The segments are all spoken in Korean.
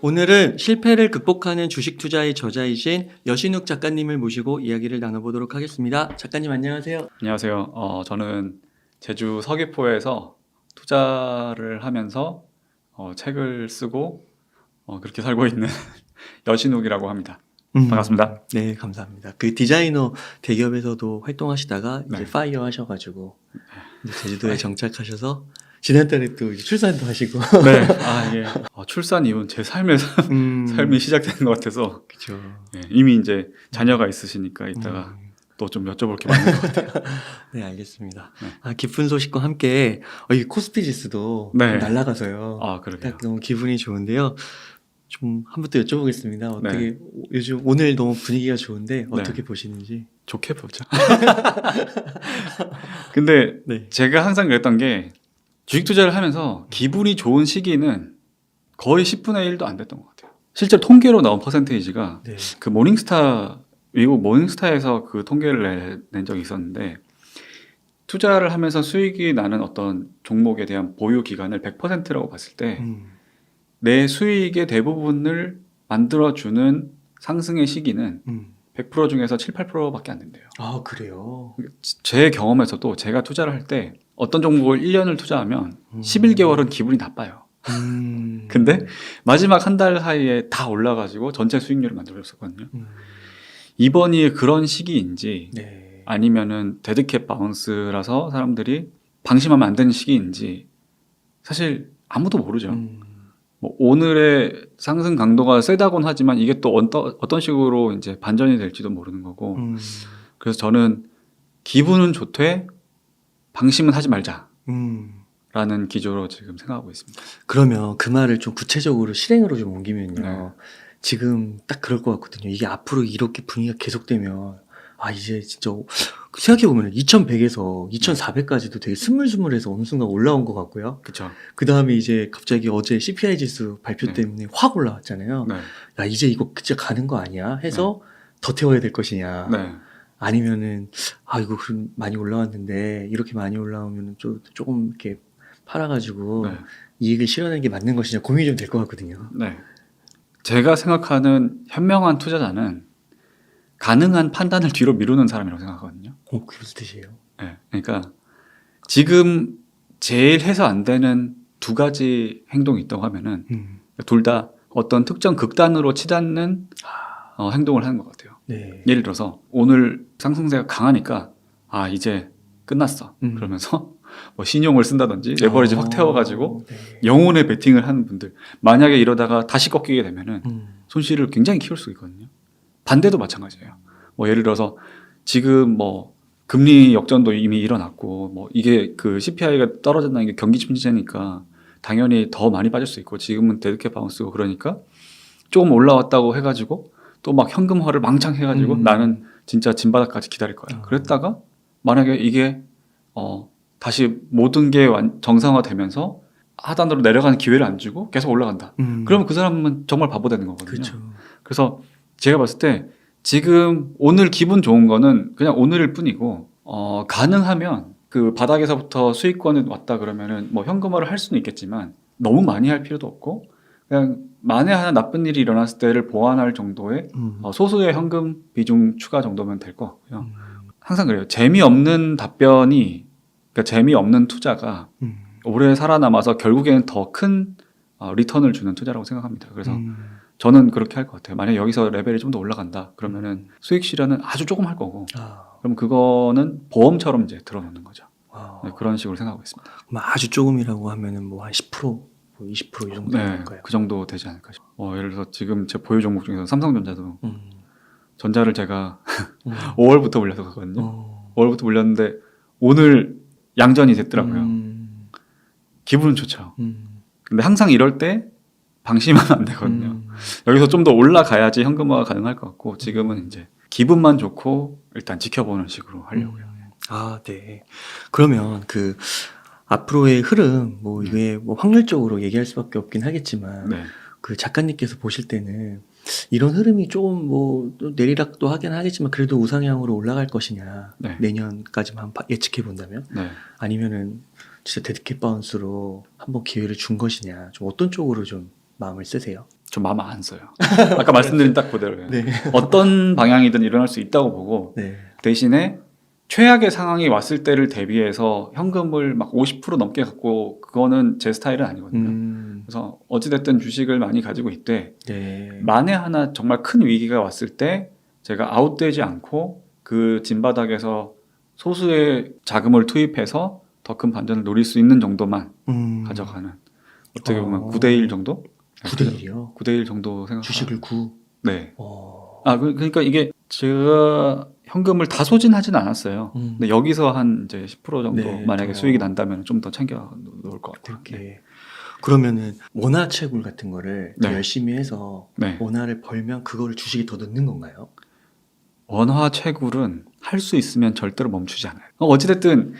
오늘은 실패를 극복하는 주식 투자의 저자이신 여신욱 작가님을 모시고 이야기를 나눠보도록 하겠습니다. 작가님 안녕하세요. 안녕하세요. 저는 제주 서귀포에서 투자를 하면서 책을 쓰고 그렇게 살고 있는 여신욱이라고 합니다. 반갑습니다. 네, 감사합니다. 그 디자이너 대기업에서도 활동하시다가 이제 네. 파이어 하셔가지고 이제 제주도에 정착하셔서 지난달에 또 이제 출산도 하시고. 네. 예. 출산 이후는 제 삶이 시작되는 것 같아서 그렇죠. 이미 이제 자녀가 있으시니까 이따가 또 좀 여쭤볼 게 많은 것 같아요. 네, 알겠습니다. 네. 기쁜 소식과 함께 이 코스피 지수도 네. 날아가서요. 그러게요. 딱 너무 기분이 좋은데요. 좀 한 번 더 여쭤보겠습니다. 어떻게 네. 요즘 오늘 너무 분위기가 좋은데 어떻게 보시는지. 좋게 보죠. 근데 네. 제가 항상 그랬던 게 주식 투자를 하면서 기분이 좋은 시기는 거의 10분의 1도 안 됐던 것 같아요. 실제로 통계로 나온 퍼센테이지가 네. 그 미국 모닝스타에서 그 통계를 낸 적이 있었는데, 투자를 하면서 수익이 나는 어떤 종목에 대한 보유 기간을 100%라고 봤을 때 내 수익의 대부분을 만들어주는 상승의 시기는 100% 중에서 7, 8%밖에 안 된대요. 아, 그래요? 제 경험에서도 제가 투자를 할 때 어떤 종목을 1년을 투자하면 11개월은 기분이 나빠요. 근데 마지막 한 달 사이에 다 올라가지고 전체 수익률을 만들어줬었거든요. 이번이 그런 시기인지 네. 아니면은 데드캣 바운스라서 사람들이 방심하면 안 되는 시기인지 사실 아무도 모르죠. 뭐 오늘의 상승 강도가 세다곤 하지만 이게 또 어떤 식으로 이제 반전이 될지도 모르는 거고. 그래서 저는 기분은 좋되 방심은 하지 말자 라는 기조로 지금 생각하고 있습니다. 그러면 그 말을 좀 구체적으로 실행으로 좀 옮기면요. 네. 지금 딱 그럴 것 같거든요. 이게 앞으로 이렇게 분위기가 계속되면 이제 진짜 생각해보면 2100에서 2400까지도 되게 스물스물해서 어느 순간 올라온 것 같고요. 그렇죠. 그 다음에 이제 갑자기 어제 CPI 지수 발표 네. 때문에 확 올라왔잖아요. 네. 야, 이제 이거 진짜 가는 거 아니야? 해서 더 태워야 될 것이냐. 네. 아니면은 이거 그럼 많이 올라왔는데 이렇게 많이 올라오면 조금 이렇게 팔아가지고 네. 이익을 실현하는 게 맞는 것이냐 고민이 좀 될 것 같거든요. 네. 제가 생각하는 현명한 투자자는 가능한 판단을 뒤로 미루는 사람이라고 생각하거든요. 그게 무슨 뜻이에요? 네. 그러니까 지금 제일 해서 안 되는 두 가지 행동이 있다고 하면은 둘 다 어떤 특정 극단으로 치닫는 행동을 하는 것 같아요. 네. 예를 들어서 오늘 상승세가 강하니까 이제 끝났어. 그러면서 뭐 신용을 쓴다든지 레버리지 확 태워가지고 네. 영혼의 베팅을 하는 분들, 만약에 이러다가 다시 꺾이게 되면은 손실을 굉장히 키울 수 있거든요. 반대도 마찬가지예요. 뭐 예를 들어서 지금 뭐 금리 역전도 이미 일어났고 뭐 이게 그 CPI가 떨어진다는 게 경기 침체니까 당연히 더 많이 빠질 수 있고 지금은 데드캣 바운스고 그러니까 조금 올라왔다고 해가지고 또 막 현금화를 망창 해가지고 나는 진짜 진바닥까지 기다릴 거야. 그랬다가 만약에 이게 다시 모든 게 정상화되면서 하단으로 내려가는 기회를 안 주고 계속 올라간다. 그러면 그 사람은 정말 바보 되는 거거든요. 그렇죠. 그래서 제가 봤을 때 지금 오늘 기분 좋은 거는 그냥 오늘일 뿐이고 가능하면 그 바닥에서부터 수익권이 왔다 그러면은 뭐 현금화를 할 수는 있겠지만 너무 많이 할 필요도 없고 그냥 만에 하나 나쁜 일이 일어났을 때를 보완할 정도의 소수의 현금 비중 추가 정도면 될 것 같고요. 항상 그래요. 재미없는 답변이, 그러니까 재미없는 투자가 오래 살아남아서 결국에는 더 큰 리턴을 주는 투자라고 생각합니다. 그래서 저는 그렇게 할 것 같아요. 만약에 여기서 레벨이 좀 더 올라간다 그러면은 수익 실현은 아주 조금 할 거고 그럼 그거는 보험처럼 이제 들어놓는 거죠. 네, 그런 식으로 생각하고 있습니다. 그럼 아주 조금이라고 하면은 뭐 한 10%, 뭐 20% 이 정도 될까요? 그 정도 되지 않을까 싶어요. 예를 들어서 지금 제 보유 종목 중에서 삼성전자도 전자를 제가 5월부터 물려서 갔거든요. 5월부터 물렸는데 오늘 양전이 됐더라고요. 기분은 좋죠. 근데 항상 이럴 때 방심하면 안 되거든요. 여기서 좀 더 올라가야지 현금화가 가능할 것 같고 지금은 이제 기분만 좋고 일단 지켜보는 식으로 하려고요. 네. 그러면 그 앞으로의 흐름 이게 뭐 확률적으로 얘기할 수밖에 없긴 하겠지만 그 작가님께서 보실 때는 이런 흐름이 조금 뭐 내리락도 하긴 하겠지만 그래도 우상향으로 올라갈 것이냐 내년까지만 예측해 본다면 아니면은 진짜 데드캣 바운스로 한번 기회를 준 것이냐 좀 어떤 쪽으로 좀 마음을 쓰세요? 좀 마음 안 써요. 아까 말씀드린 딱 그대로예요. 네. 어떤 방향이든 일어날 수 있다고 보고 네. 대신에 최악의 상황이 왔을 때를 대비해서 현금을 막 50% 넘게 갖고 그거는 제 스타일은 아니거든요. 그래서 어찌됐든 주식을 많이 가지고 있되 네. 만에 하나 정말 큰 위기가 왔을 때 제가 아웃되지 않고 그 진바닥에서 소수의 자금을 투입해서 더 큰 반전을 노릴 수 있는 정도만 가져가는 어떻게 보면 9대1 정도? 9대1이요? 9대1 정도 생각. 주식을 9? 네. 그러니까 이게 제가 현금을 다 소진하진 않았어요. 근데 여기서 한 이제 10% 정도 네, 만약에 더. 수익이 난다면 좀 더 챙겨 놓을 것 같아요. 그렇게. 네. 그러면은 원화 채굴 같은 거를 네. 열심히 해서 네. 원화를 벌면 그거를 주식에 더 넣는 건가요? 원화 채굴은 할 수 있으면 절대로 멈추지 않아요. 어찌됐든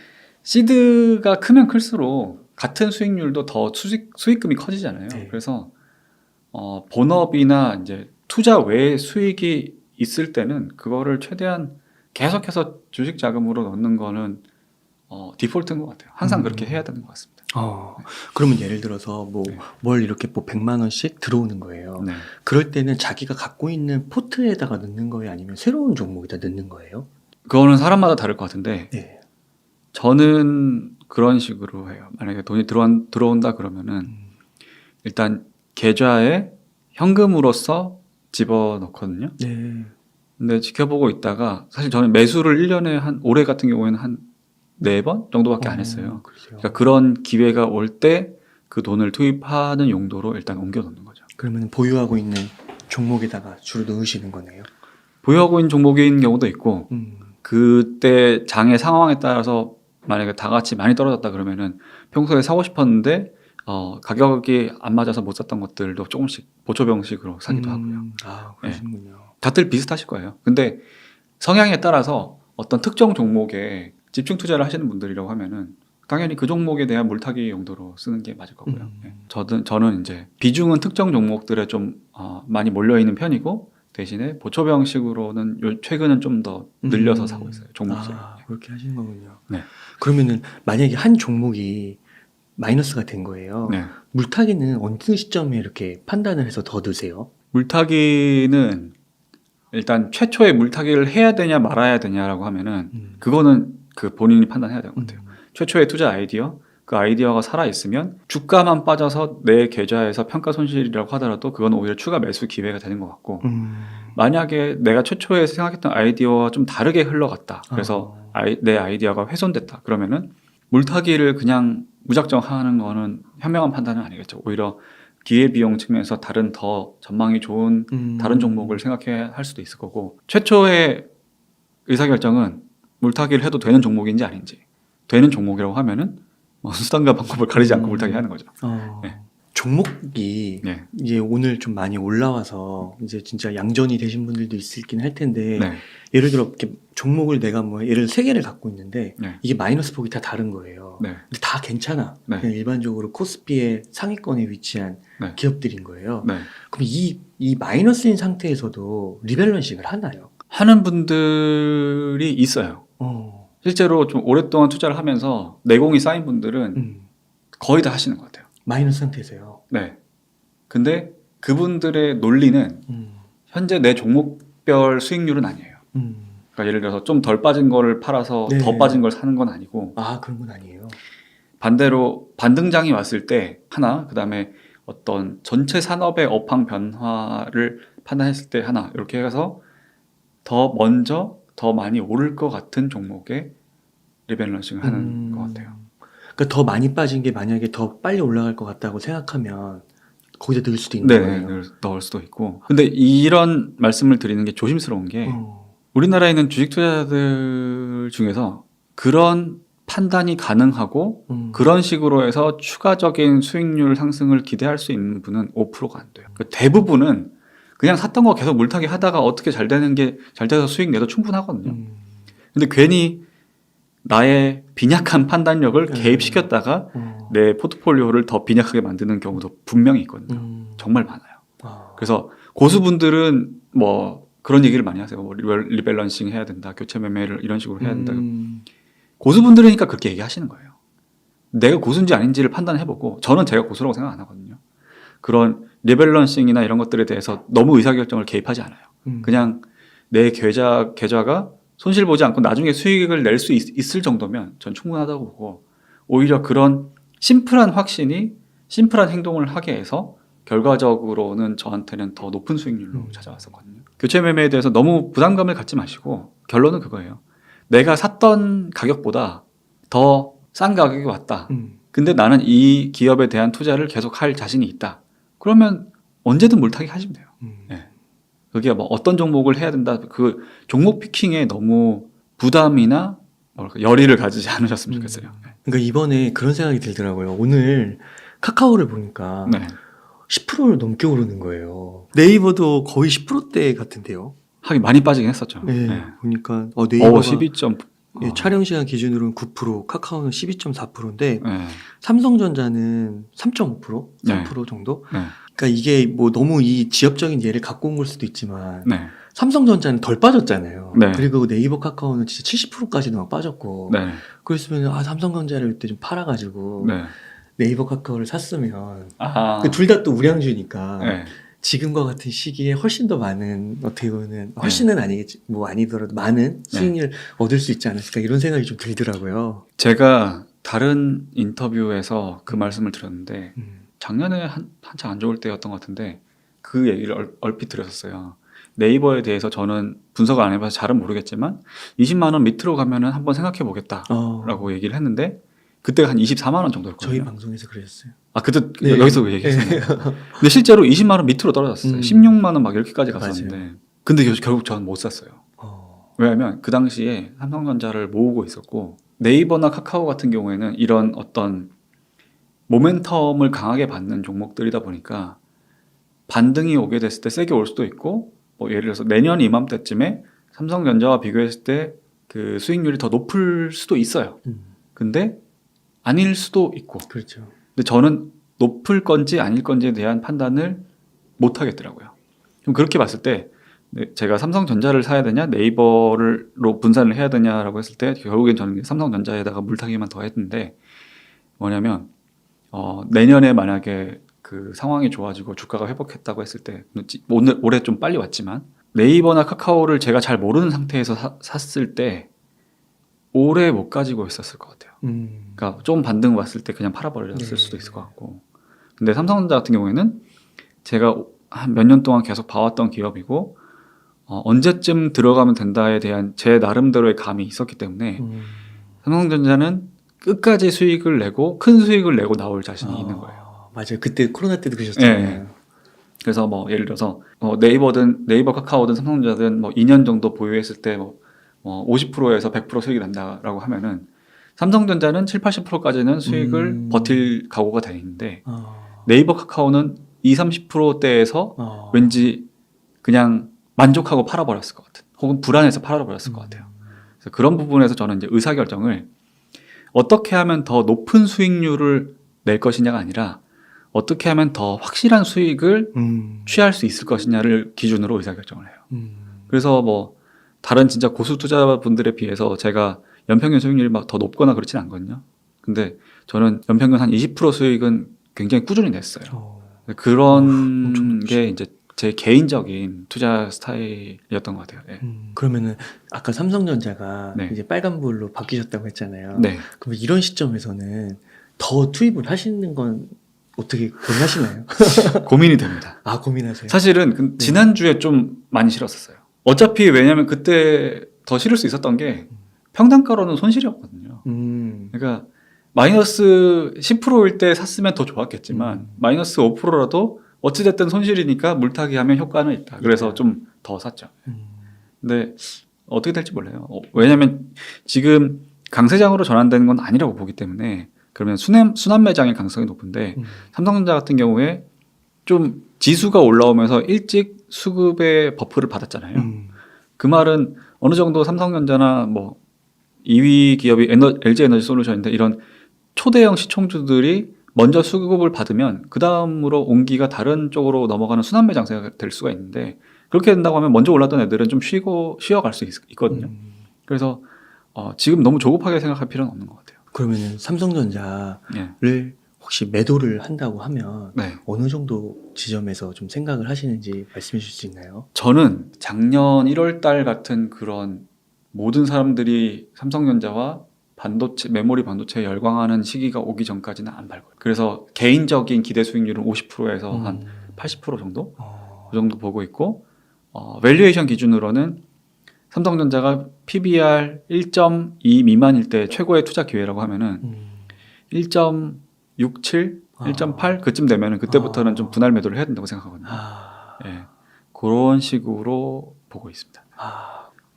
시드가 크면 클수록 같은 수익률도 더 수익금이 커지잖아요. 네. 그래서 본업이나 이제 투자 외에 수익이 있을 때는 그거를 최대한 계속해서 주식 자금으로 넣는 거는 디폴트인 것 같아요. 항상 그렇게 해야 되는 것 같습니다. 그러면 예를 들어서 뭐 네. 뭘 이렇게 뭐 100만 원씩 들어오는 거예요. 네. 그럴 때는 자기가 갖고 있는 포트에다가 넣는 거예요? 아니면 새로운 종목에다 넣는 거예요? 그거는 사람마다 다를 것 같은데 네. 저는 그런 식으로 해요. 만약에 돈이 들어온다 그러면은 일단 계좌에 현금으로서 집어넣거든요. 네. 근데 지켜보고 있다가 사실 저는 매수를 1년에 올해 같은 경우에는 한 4번 정도밖에 안 했어요. 그러세요. 그러니까 그런 기회가 올 때 그 돈을 투입하는 용도로 일단 옮겨 놓는 거죠. 그러면 보유하고 있는 종목에다가 주로 넣으시는 거네요? 보유하고 있는 종목인 경우도 있고 그때 장의 상황에 따라서 만약에 다 같이 많이 떨어졌다 그러면은 평소에 사고 싶었는데 가격이 안 맞아서 못 샀던 것들도 조금씩 보초 병식으로 사기도 하고요. 그러시군요. 다들 비슷하실 거예요. 근데 성향에 따라서 어떤 특정 종목에 집중 투자를 하시는 분들이라고 하면은 당연히 그 종목에 대한 물타기 용도로 쓰는 게 맞을 거고요. 저는 이제 비중은 특정 종목들에 좀 많이 몰려 있는 편이고 대신에 보초 병식으로는 최근은 좀 더 늘려서 사고 있어요. 종목수를. 그렇게 하시는 거군요. 네. 그러면은 만약에 한 종목이 마이너스가 된 거예요. 네. 물타기는 어느 시점에 이렇게 판단을 해서 더 드세요? 물타기는 일단 최초에 물타기를 해야 되냐 말아야 되냐라고 하면은 그거는 그 본인이 판단해야 되는 것 같아요. 최초의 투자 아이디어, 그 아이디어가 살아있으면 주가만 빠져서 내 계좌에서 평가 손실이라고 하더라도 그건 오히려 추가 매수 기회가 되는 것 같고 만약에 내가 최초에 생각했던 아이디어와 좀 다르게 흘러갔다. 그래서 내 아이디어가 훼손됐다. 그러면은 물타기를 그냥 무작정 하는 거는 현명한 판단은 아니겠죠. 오히려 기회비용 측면에서 다른 더 전망이 좋은 다른 종목을 생각해야 할 수도 있을 거고 최초의 의사결정은 물타기를 해도 되는 종목인지 아닌지 되는 종목이라고 하면은 수단과 방법을 가리지 않고 물타기 하는 거죠. 네. 종목이 네. 이제 오늘 좀 많이 올라와서 이제 진짜 양전이 되신 분들도 있긴 할 텐데 네. 예를 들어 이렇게 종목을 내가 뭐 예를 3개를 갖고 있는데 네. 이게 마이너스 폭이 다 다른 거예요. 네. 근데 다 괜찮아. 네. 그냥 일반적으로 코스피의 상위권에 위치한 네. 기업들인 거예요. 네. 그럼 이 마이너스인 상태에서도 리밸런싱을 하나요? 하는 분들이 있어요. 실제로 좀 오랫동안 투자를 하면서 내공이 쌓인 분들은 거의 다 하시는 것 같아요. 마이너스 상태에서요? 네. 근데 그분들의 논리는 현재 내 종목별 수익률은 아니에요. 그러니까 예를 들어서 좀 덜 빠진 거를 팔아서 네. 더 빠진 걸 사는 건 아니고 그런 건 아니에요. 반대로 반등장이 왔을 때 하나, 그다음에 어떤 전체 산업의 업황 변화를 판단했을 때 하나 이렇게 해서 더 먼저 더 많이 오를 것 같은 종목에 리밸런싱을 하는 것 같아요. 그러니까 더 많이 빠진 게 만약에 더 빨리 올라갈 것 같다고 생각하면 거기다 넣을 수도 있는 거예요. 넣을 수도 있고. 근데 이런 말씀을 드리는 게 조심스러운 게 우리나라에 있는 주식 투자자들 중에서 그런 판단이 가능하고 그런 식으로 해서 추가적인 수익률 상승을 기대할 수 있는 분은 5%가 안 돼요. 그러니까 대부분은 그냥 샀던 거 계속 물타기 하다가 어떻게 잘 되는 게 잘 돼서 수익 내도 충분하거든요. 근데 괜히 나의 빈약한 판단력을 개입시켰다가 내 포트폴리오를 더 빈약하게 만드는 경우도 분명히 있거든요. 정말 많아요. 그래서 고수분들은 뭐 그런 얘기를 많이 하세요. 뭐 리밸런싱 해야 된다, 교체 매매를 이런 식으로 해야 된다. 고수분들이니까 그렇게 얘기하시는 거예요. 내가 고수인지 아닌지를 판단해보고 저는 제가 고수라고 생각 안 하거든요. 그런 리밸런싱이나 이런 것들에 대해서 너무 의사결정을 개입하지 않아요. 그냥 내 계좌가 손실 보지 않고 나중에 수익을 낼 수 있을 정도면 전 충분하다고 보고, 오히려 그런 심플한 확신이 심플한 행동을 하게 해서 결과적으로는 저한테는 더 높은 수익률로 찾아왔었거든요. 교체 매매에 대해서 너무 부담감을 갖지 마시고 결론은 그거예요. 내가 샀던 가격보다 더 싼 가격이 왔다. 근데 나는 이 기업에 대한 투자를 계속 할 자신이 있다. 그러면 언제든 물타기 하시면 돼요. 네. 그게 뭐 어떤 종목을 해야 된다. 그 종목 피킹에 너무 부담이나 열의를 가지지 않으셨으면 좋겠어요. 그러니까 이번에 그런 생각이 들더라고요. 오늘 카카오를 보니까 네. 10%를 넘게 오르는 거예요. 네이버도 거의 10%대 같은데요. 하긴 많이 빠지긴 했었죠. 네, 네. 보니까 네이버가 12점. 예, 촬영 시간 기준으로는 9%, 카카오는 12.4%인데 네. 삼성전자는 3.5%, 3% 네. 정도. 네. 그러니까 이게 뭐 너무 이 지엽적인 예를 갖고 온 걸 수도 있지만 네. 삼성전자는 덜 빠졌잖아요. 네. 그리고 네이버, 카카오는 진짜 70%까지도 막 빠졌고. 네. 그랬으면 삼성전자를 이때 좀 팔아가지고 네. 네이버, 카카오를 샀으면 아. 둘 다 또 우량주니까. 네. 지금과 같은 시기에 훨씬 더 많은, 어떻게 보면 훨씬은 아니겠지, 뭐 아니더라도 많은 수익을 얻을 수 있지 않았을까 이런 생각이 좀 들더라고요. 제가 다른 인터뷰에서 그 말씀을 드렸는데 작년에 한창 안 좋을 때였던 것 같은데 그 얘기를 얼핏 드렸었어요. 네이버에 대해서 저는 분석을 안 해봐서 잘은 모르겠지만 20만 원 밑으로 가면은 한번 생각해 보겠다라고 얘기를 했는데 그때가 한 24만 원 정도였거든요. 저희 방송에서 그러셨어요. 아, 그때 네. 여기서 얘기했어요. 네. 근데 실제로 20만 원 밑으로 떨어졌어요. 16만 원 막 이렇게까지 갔었는데 맞아요. 근데 결국 저는 못 샀어요. 왜냐하면 그 당시에 삼성전자를 모으고 있었고 네이버나 카카오 같은 경우에는 이런 어떤 모멘텀을 강하게 받는 종목들이다 보니까 반등이 오게 됐을 때 세게 올 수도 있고, 뭐 예를 들어서 내년 이맘때쯤에 삼성전자와 비교했을 때 그 수익률이 더 높을 수도 있어요. 근데 아닐 수도 있고. 그렇죠. 근데 저는 높을 건지 아닐 건지에 대한 판단을 못 하겠더라고요. 그럼 그렇게 봤을 때 제가 삼성전자를 사야 되냐 네이버로 분산을 해야 되냐라고 했을 때 결국엔 저는 삼성전자에다가 물타기만 더 했는데, 뭐냐면 내년에 만약에 그 상황이 좋아지고 주가가 회복했다고 했을 때 올해 좀 빨리 왔지만 네이버나 카카오를 제가 잘 모르는 상태에서 샀을 때 오래 못 가지고 있었을 것 같아요. 그러니까 좀 반등 왔을 때 그냥 팔아버렸을 수도 있을 것 같고. 근데 삼성전자 같은 경우에는 제가 한 몇 년 동안 계속 봐왔던 기업이고 언제쯤 들어가면 된다에 대한 제 나름대로의 감이 있었기 때문에 삼성전자는 끝까지 수익을 내고 큰 수익을 내고 나올 자신이 있는 거예요. 맞아요. 그때 코로나 때도 그러셨잖아요. 네. 그래서 뭐 예를 들어서 네이버 카카오든 삼성전자든 뭐 2년 정도 보유했을 때 뭐 50%에서 100% 수익이 난다라고 하면은 삼성전자는 7, 80%까지는 수익을 버틸 각오가 돼 있는데 네이버 카카오는 20, 30%대에서 왠지 그냥 만족하고 팔아버렸을 것 같은, 혹은 불안해서 팔아버렸을 것 같아요. 그래서 그런 부분에서 저는 이제 의사결정을 어떻게 하면 더 높은 수익률을 낼 것이냐가 아니라 어떻게 하면 더 확실한 수익을 취할 수 있을 것이냐를 기준으로 의사결정을 해요. 그래서 뭐 다른 진짜 고수 투자분들에 비해서 제가 연평균 수익률이 막 더 높거나 그렇진 않거든요. 근데 저는 연평균 한 20% 수익은 굉장히 꾸준히 냈어요. 그런 게 이제 제 개인적인 투자 스타일이었던 것 같아요. 네. 그러면은 아까 삼성전자가 네. 이제 빨간불로 바뀌셨다고 했잖아요. 네. 그럼 이런 시점에서는 더 투입을 하시는 건 어떻게 고민하시나요? 고민이 됩니다. 고민하세요? 사실은 지난주에 좀 많이 싫었었어요. 어차피 왜냐면 그때 더 싫을 수 있었던 게 평단가로는 손실이었거든요. 그러니까 마이너스 10%일 때 샀으면 더 좋았겠지만 마이너스 5%라도 어찌됐든 손실이니까 물타기 하면 효과는 있다. 그래서 좀 더 샀죠. 근데 어떻게 될지 몰라요. 왜냐면 지금 강세장으로 전환되는 건 아니라고 보기 때문에, 그러면 순환 매장의 가능성이 높은데 삼성전자 같은 경우에 좀 지수가 올라오면서 일찍 수급의 버프를 받았잖아요. 그 말은 어느 정도 삼성전자나 뭐 2위 기업이 LG 에너지 솔루션인데 이런 초대형 시총주들이 먼저 수급을 받으면 그 다음으로 온기가 다른 쪽으로 넘어가는 순환 매장세가 될 수가 있는데, 그렇게 된다고 하면 먼저 올랐던 애들은 좀 쉬어갈 수 있거든요. 그래서 지금 너무 조급하게 생각할 필요는 없는 것 같아요. 그러면은 삼성전자를 예. 혹시 매도를 한다고 하면 네. 어느 정도 지점에서 좀 생각을 하시는지 말씀해 주실 수 있나요? 저는 작년 1월 달 같은 그런 모든 사람들이 삼성전자와 반도체, 메모리 반도체에 열광하는 시기가 오기 전까지는 안 발 거예요. 그래서 개인적인 기대 수익률은 50%에서 한 80% 정도? 그 정도 보고 있고, 밸류에이션 기준으로는 삼성전자가 PBR 1.2 미만일 때 최고의 투자 기회라고 하면은 1.67, 1.8 그쯤 되면은 그때부터는 좀 분할 매도를 해야 된다고 생각하거든요. 예, 그런 식으로 보고 있습니다.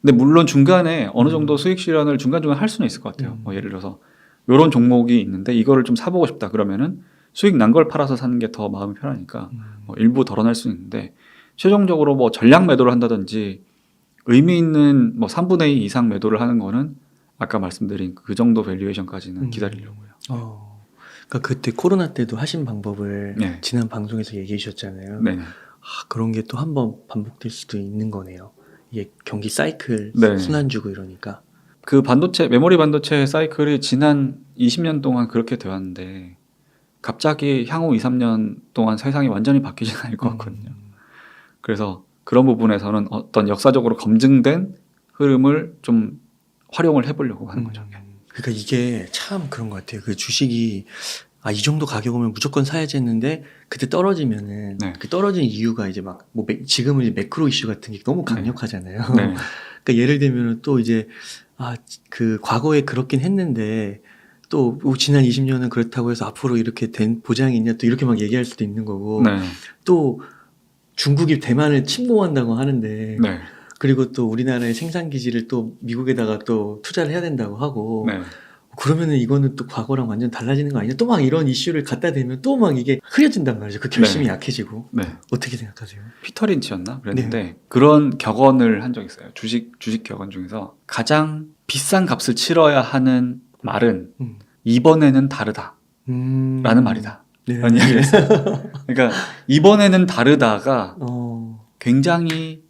근데 물론 중간에 어느 정도 수익 실현을 중간중간 할 수는 있을 것 같아요. 뭐 예를 들어서 이런 종목이 있는데 이거를 좀 사보고 싶다 그러면은 수익 난 걸 팔아서 사는 게 더 마음이 편하니까 뭐 일부 덜어낼 수 있는데, 최종적으로 뭐 전량 매도를 한다든지 의미 있는 뭐 3분의 2 이상 매도를 하는 거는 아까 말씀드린 그 정도 밸류에이션까지는 기다리려고요. 그러니까 그때 코로나 때도 하신 방법을 네. 지난 방송에서 얘기해 주셨잖아요. 네네. 그런 게 또 한번 반복될 수도 있는 거네요. 이게 경기 사이클 네. 순환주고 이러니까. 그 반도체, 메모리 반도체 사이클이 지난 20년 동안 그렇게 되었는데 갑자기 향후 2, 3년 동안 세상이 완전히 바뀌지는 않을 것 같거든요. 그래서 그런 부분에서는 어떤 역사적으로 검증된 흐름을 좀 활용을 해보려고 하는 거죠. 그러니까 이게 참 그런 것 같아요. 그 주식이 이 정도 가격 오면 무조건 사야지 했는데 그때 떨어지면은 네. 그 떨어진 이유가 이제 막 뭐 지금은 이제 매크로 이슈 같은 게 너무 강력하잖아요. 네. 그러니까 예를 들면 또 이제 그 과거에 그렇긴 했는데 또 지난 20년은 그렇다고 해서 앞으로 이렇게 된 보장이 있냐 또 이렇게 막 얘기할 수도 있는 거고, 네. 또 중국이 대만을 침공한다고 하는데 네. 그리고 또 우리나라의 생산 기지를 또 미국에다가 또 투자를 해야 된다고 하고, 네. 그러면은 이거는 또 과거랑 완전 달라지는 거 아니냐, 또 막 이런 이슈를 갖다 대면 또 막 이게 흐려진단 말이죠. 그 결심이 네. 약해지고. 네. 어떻게 생각하세요? 피터 린치였나? 그랬는데 그런 격언을 한 적이 있어요. 주식 격언 중에서 가장 비싼 값을 치러야 하는 말은 이번에는 다르다 라는 말이다. 네. 라는 이야기를 했어요. 그러니까 이번에는 다르다가 굉장히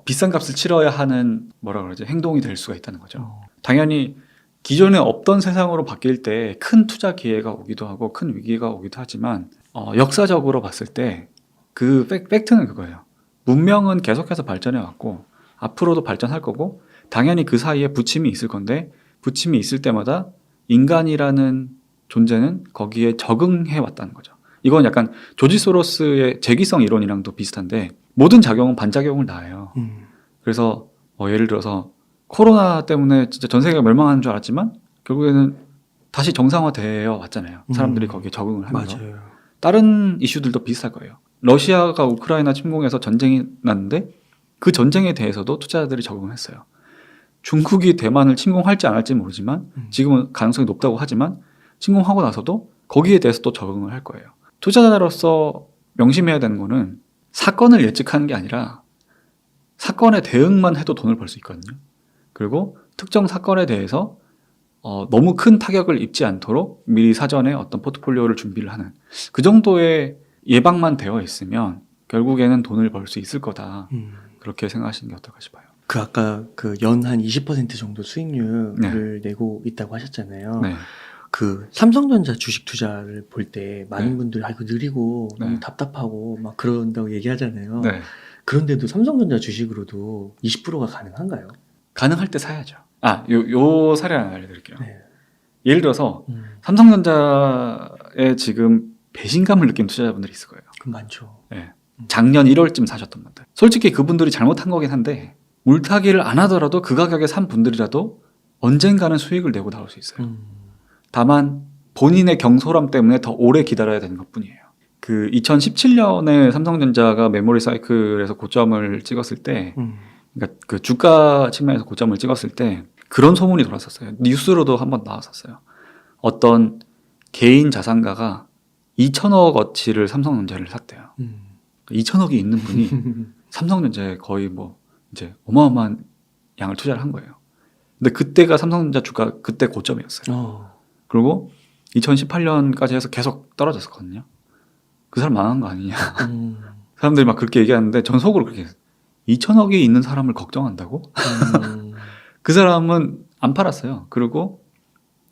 비싼 값을 치러야 하는 뭐라 그러지? 행동이 될 수가 있다는 거죠. 당연히 기존에 없던 세상으로 바뀔 때 큰 투자 기회가 오기도 하고 큰 위기가 오기도 하지만 역사적으로 봤을 때 그 팩트는 그거예요. 문명은 계속해서 발전해 왔고 앞으로도 발전할 거고 당연히 그 사이에 부침이 있을 건데 부침이 있을 때마다 인간이라는 존재는 거기에 적응해 왔다는 거죠. 이건 약간 조지 소로스의 재기성 이론이랑도 비슷한데 모든 작용은 반작용을 낳아요. 그래서 예를 들어서 코로나 때문에 진짜 전 세계가 멸망하는 줄 알았지만 결국에는 다시 정상화되어 왔잖아요. 사람들이 거기에 적응을 하면서. 맞아요. 다른 이슈들도 비슷할 거예요. 러시아가 우크라이나 침공해서 전쟁이 났는데 그 전쟁에 대해서도 투자자들이 적응을 했어요. 중국이 대만을 침공할지 안 할지 모르지만 지금은 가능성이 높다고 하지만 침공하고 나서도 거기에 대해서 또 적응을 할 거예요. 투자자로서 명심해야 되는 거는 사건을 예측하는 게 아니라 사건에 대응만 해도 돈을 벌 수 있거든요. 그리고 특정 사건에 대해서 너무 큰 타격을 입지 않도록 미리 사전에 어떤 포트폴리오를 준비를 하는 그 정도의 예방만 되어 있으면 결국에는 돈을 벌 수 있을 거다. 그렇게 생각하시는 게 어떨까 싶어요. 그 아까 그 연 한 20% 정도 수익률을 내고 있다고 하셨잖아요. 네. 그 삼성전자 주식 투자를 볼 때 많은 네. 분들이 이거 느리고 너무 네. 답답하고 막 그런다고 얘기하잖아요. 네. 그런데도 삼성전자 주식으로도 20%가 가능한가요? 가능할 때 사야죠. 요 사례 하나 알려드릴게요. 네. 예를 들어서 삼성전자에 지금 배신감을 느낀 투자자분들이 있을 거예요. 그럼 많죠. 네. 작년 1월쯤 사셨던 분들. 솔직히 그분들이 잘못한 거긴 한데 물타기를 안 하더라도 그 가격에 산 분들이라도 언젠가는 수익을 내고 나올 수 있어요. 다만 본인의 경솔함 때문에 더 오래 기다려야 되는 것뿐이에요. 그 2017년에 삼성전자가 메모리 사이클에서 고점을 찍었을 때, 그러니까 그 주가 측면에서 고점을 찍었을 때 그런 소문이 돌았었어요. 뉴스로도 한번 나왔었어요. 어떤 개인 자산가가 2천억 어치를 삼성전자를 샀대요. 2천억이 있는 분이 삼성전자에 거의 뭐 이제 어마어마한 양을 투자를 한 거예요. 근데 그때가 삼성전자 주가 그때 고점이었어요. 그리고 2018년까지 해서 계속 떨어졌었거든요. 그 사람 망한 거 아니냐. 사람들이 막 그렇게 얘기하는데 전 속으로 그렇게 2천억이 있는 사람을 걱정한다고? 그 사람은 안 팔았어요. 그리고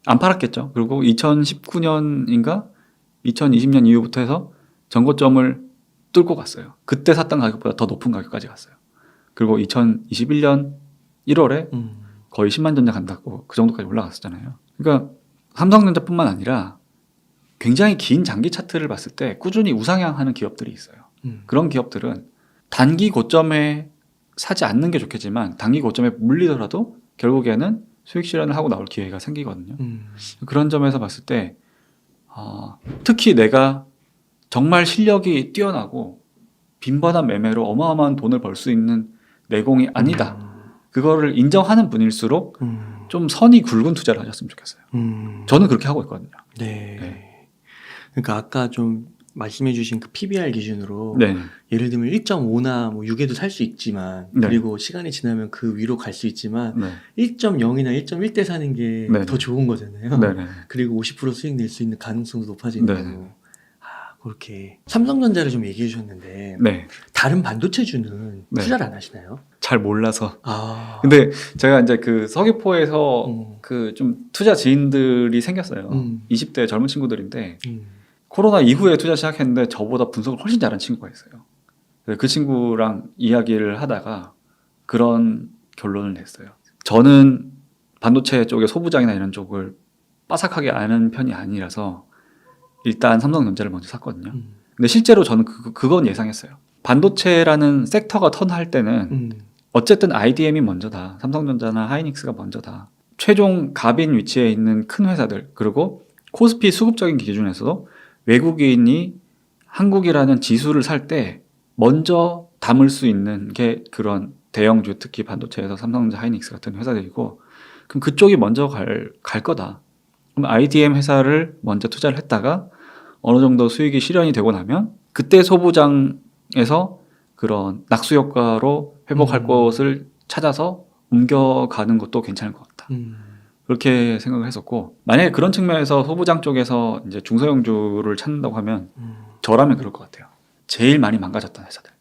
안 팔았겠죠. 그리고 2019년인가 2020년 이후부터 해서 전고점을 뚫고 갔어요. 그때 샀던 가격보다 더 높은 가격까지 갔어요. 그리고 2021년 1월에 거의 10만 전자 간다고 그 정도까지 올라갔었잖아요. 그러니까 삼성전자뿐만 아니라 굉장히 긴 장기 차트를 봤을 때 꾸준히 우상향하는 기업들이 있어요. 그런 기업들은 단기 고점에 사지 않는 게 좋겠지만 단기 고점에 물리더라도 결국에는 수익 실현을 하고 나올 기회가 생기거든요. 그런 점에서 봤을 때 특히 내가 정말 실력이 뛰어나고 빈번한 매매로 어마어마한 돈을 벌 수 있는 내공이 아니다. 그거를 인정하는 분일수록 좀 선이 굵은 투자를 하셨으면 좋겠어요. 저는 그렇게 하고 있거든요. 네. 네. 그러니까 아까 좀 말씀해주신 그 PBR 기준으로 네. 예를 들면 1.5나 뭐 6에도 살 수 있지만 네. 그리고 시간이 지나면 그 위로 갈 수 있지만 네. 1.0이나 1.1대 사는 게 네. 더 좋은 거잖아요. 네. 네. 그리고 50% 수익 낼 수 있는 가능성도 높아지는 네. 거고. 그렇게 삼성전자를 좀 얘기해 주셨는데 네. 다른 반도체주는 네. 투자를 안 하시나요? 잘 몰라서. 아. 근데 제가 이제 그 서귀포에서 음. 그 좀 투자 지인들이 생겼어요. 20대 젊은 친구들인데 코로나 이후에 투자 시작했는데 저보다 분석을 훨씬 잘하는 친구가 있어요. 그래서 그 친구랑 이야기를 하다가 그런 결론을 냈어요. 저는 반도체 쪽의 소부장이나 이런 쪽을 빠삭하게 아는 편이 아니라서 일단 삼성전자를 먼저 샀거든요. 근데 실제로 저는 그건 예상했어요. 반도체라는 섹터가 턴할 때는 어쨌든 IDM이 먼저다. 삼성전자나 하이닉스가 먼저다. 최종 갑인 위치에 있는 큰 회사들 그리고 코스피 수급적인 기준에서도 외국인이 한국이라는 지수를 살 때 먼저 담을 수 있는 게 그런 대형주 특히 반도체에서 삼성전자 하이닉스 같은 회사들이고 그럼 그쪽이 먼저 갈 거다. 그럼 IDM 회사를 먼저 투자를 했다가 어느 정도 수익이 실현이 되고 나면 그때 소부장에서 그런 낙수 효과로 회복할 곳을 찾아서 옮겨가는 것도 괜찮을 것 같다. 그렇게 생각을 했었고 만약에 그런 측면에서 소부장 쪽에서 이제 중소형주를 찾는다고 하면 저라면 그럴 것 같아요. 제일 많이 망가졌던 회사들.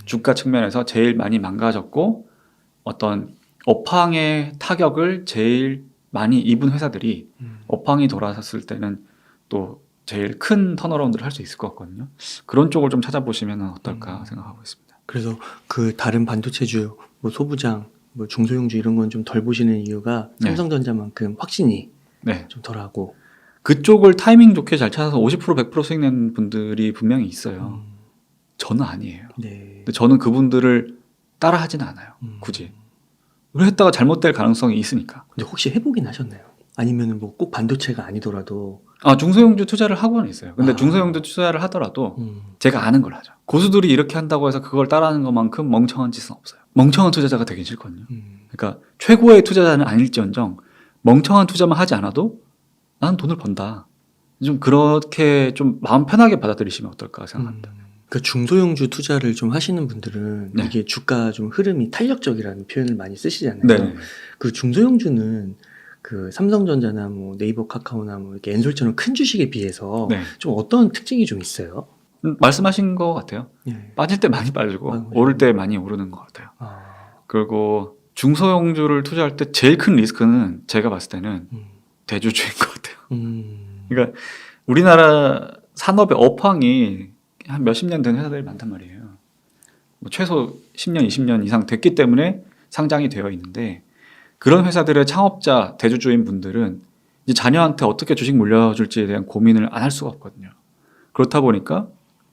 주가 측면에서 제일 많이 망가졌고 어떤 업황의 타격을 제일 많이 입은 회사들이 업황이 돌아섰을 때는 또 제일 큰 턴어라운드를 할 수 있을 것 같거든요. 그런 쪽을 좀 찾아보시면 어떨까 생각하고 있습니다. 그래서 그 다른 반도체주, 뭐 소부장, 뭐 중소형주 이런 건 좀 덜 보시는 이유가 네. 삼성전자만큼 확신이 네. 좀 덜하고 그쪽을 타이밍 좋게 잘 찾아서 50% 100% 수익 낸 분들이 분명히 있어요. 저는 아니에요. 네. 근데 저는 그분들을 따라 하지는 않아요. 굳이. 그걸 했다가 잘못될 가능성이 있으니까. 근데 혹시 해보긴 하셨나요? 아니면은 뭐 꼭 반도체가 아니더라도 중소형주 투자를 하고는 있어요. 근데 아. 중소형주 투자를 하더라도 제가 아는 걸 하죠. 고수들이 이렇게 한다고 해서 그걸 따라하는 것만큼 멍청한 짓은 없어요. 멍청한 투자자가 되긴 싫거든요. 그러니까 최고의 투자자는 아닐지언정 멍청한 투자만 하지 않아도 나는 돈을 번다. 좀 그렇게 좀 마음 편하게 받아들이시면 어떨까 생각합니다. 그 중소형주 투자를 좀 하시는 분들은 네. 이게 주가 좀 흐름이 탄력적이라는 표현을 많이 쓰시잖아요. 네. 그 중소형주는 그 삼성전자나 뭐 네이버 카카오나 뭐 이렇게 엔솔처럼 큰 주식에 비해서 네. 좀 어떤 특징이 좀 있어요? 말씀하신 것 같아요. 네. 빠질 때 많이 빠지고 맞아요. 오를 때 많이 오르는 것 같아요. 그리고 중소형주를 투자할 때 제일 큰 리스크는 제가 봤을 때는 대주주인 것 같아요. 그러니까 우리나라 산업의 업황이 한 몇십 년 된 회사들이 많단 말이에요. 뭐 최소 10년, 20년 이상 됐기 때문에 상장이 되어 있는데 그런 회사들의 창업자, 대주주인 분들은 이제 자녀한테 어떻게 주식 물려줄지에 대한 고민을 안 할 수가 없거든요. 그렇다 보니까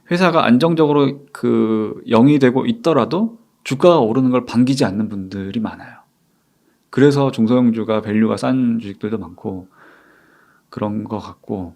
회사가 안정적으로 그 영위되고 있더라도 주가가 오르는 걸 반기지 않는 분들이 많아요. 그래서 중소형주가 밸류가 싼 주식들도 많고 그런 것 같고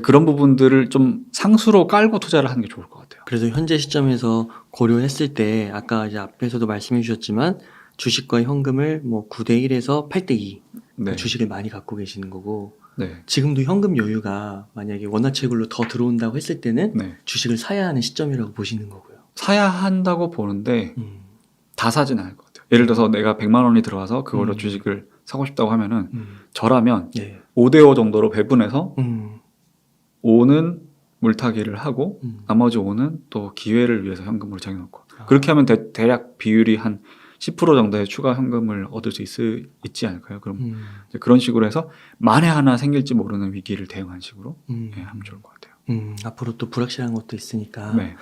그런 부분들을 좀 상수로 깔고 투자를 하는 게 좋을 것 같아요. 그래서 현재 시점에서 고려했을 때 아까 이제 앞에서도 말씀해 주셨지만 주식과 현금을 뭐 9대 1에서 8대 2 네. 주식을 많이 갖고 계시는 거고 네. 지금도 현금 여유가 만약에 원화채굴로 더 들어온다고 했을 때는 네. 주식을 사야 하는 시점이라고 보시는 거고요. 사야 한다고 보는데 다 사진 않을 것 같아요. 예를 들어서 내가 100만 원이 들어와서 그걸로 주식을 사고 싶다고 하면은 저라면 네. 5대5 정도로 배분해서 5는 물타기를 하고 음. 나머지 5는 또 기회를 위해서 현금으로 정해놓고 그렇게 하면 대략 비율이 한 10% 정도의 추가 현금을 얻을 수 있지 않을까요? 그럼 이제 그런 식으로 해서 만에 하나 생길지 모르는 위기를 대응한 식으로 예, 하면 좋을 것 같아요. 앞으로 또 불확실한 것도 있으니까. 네.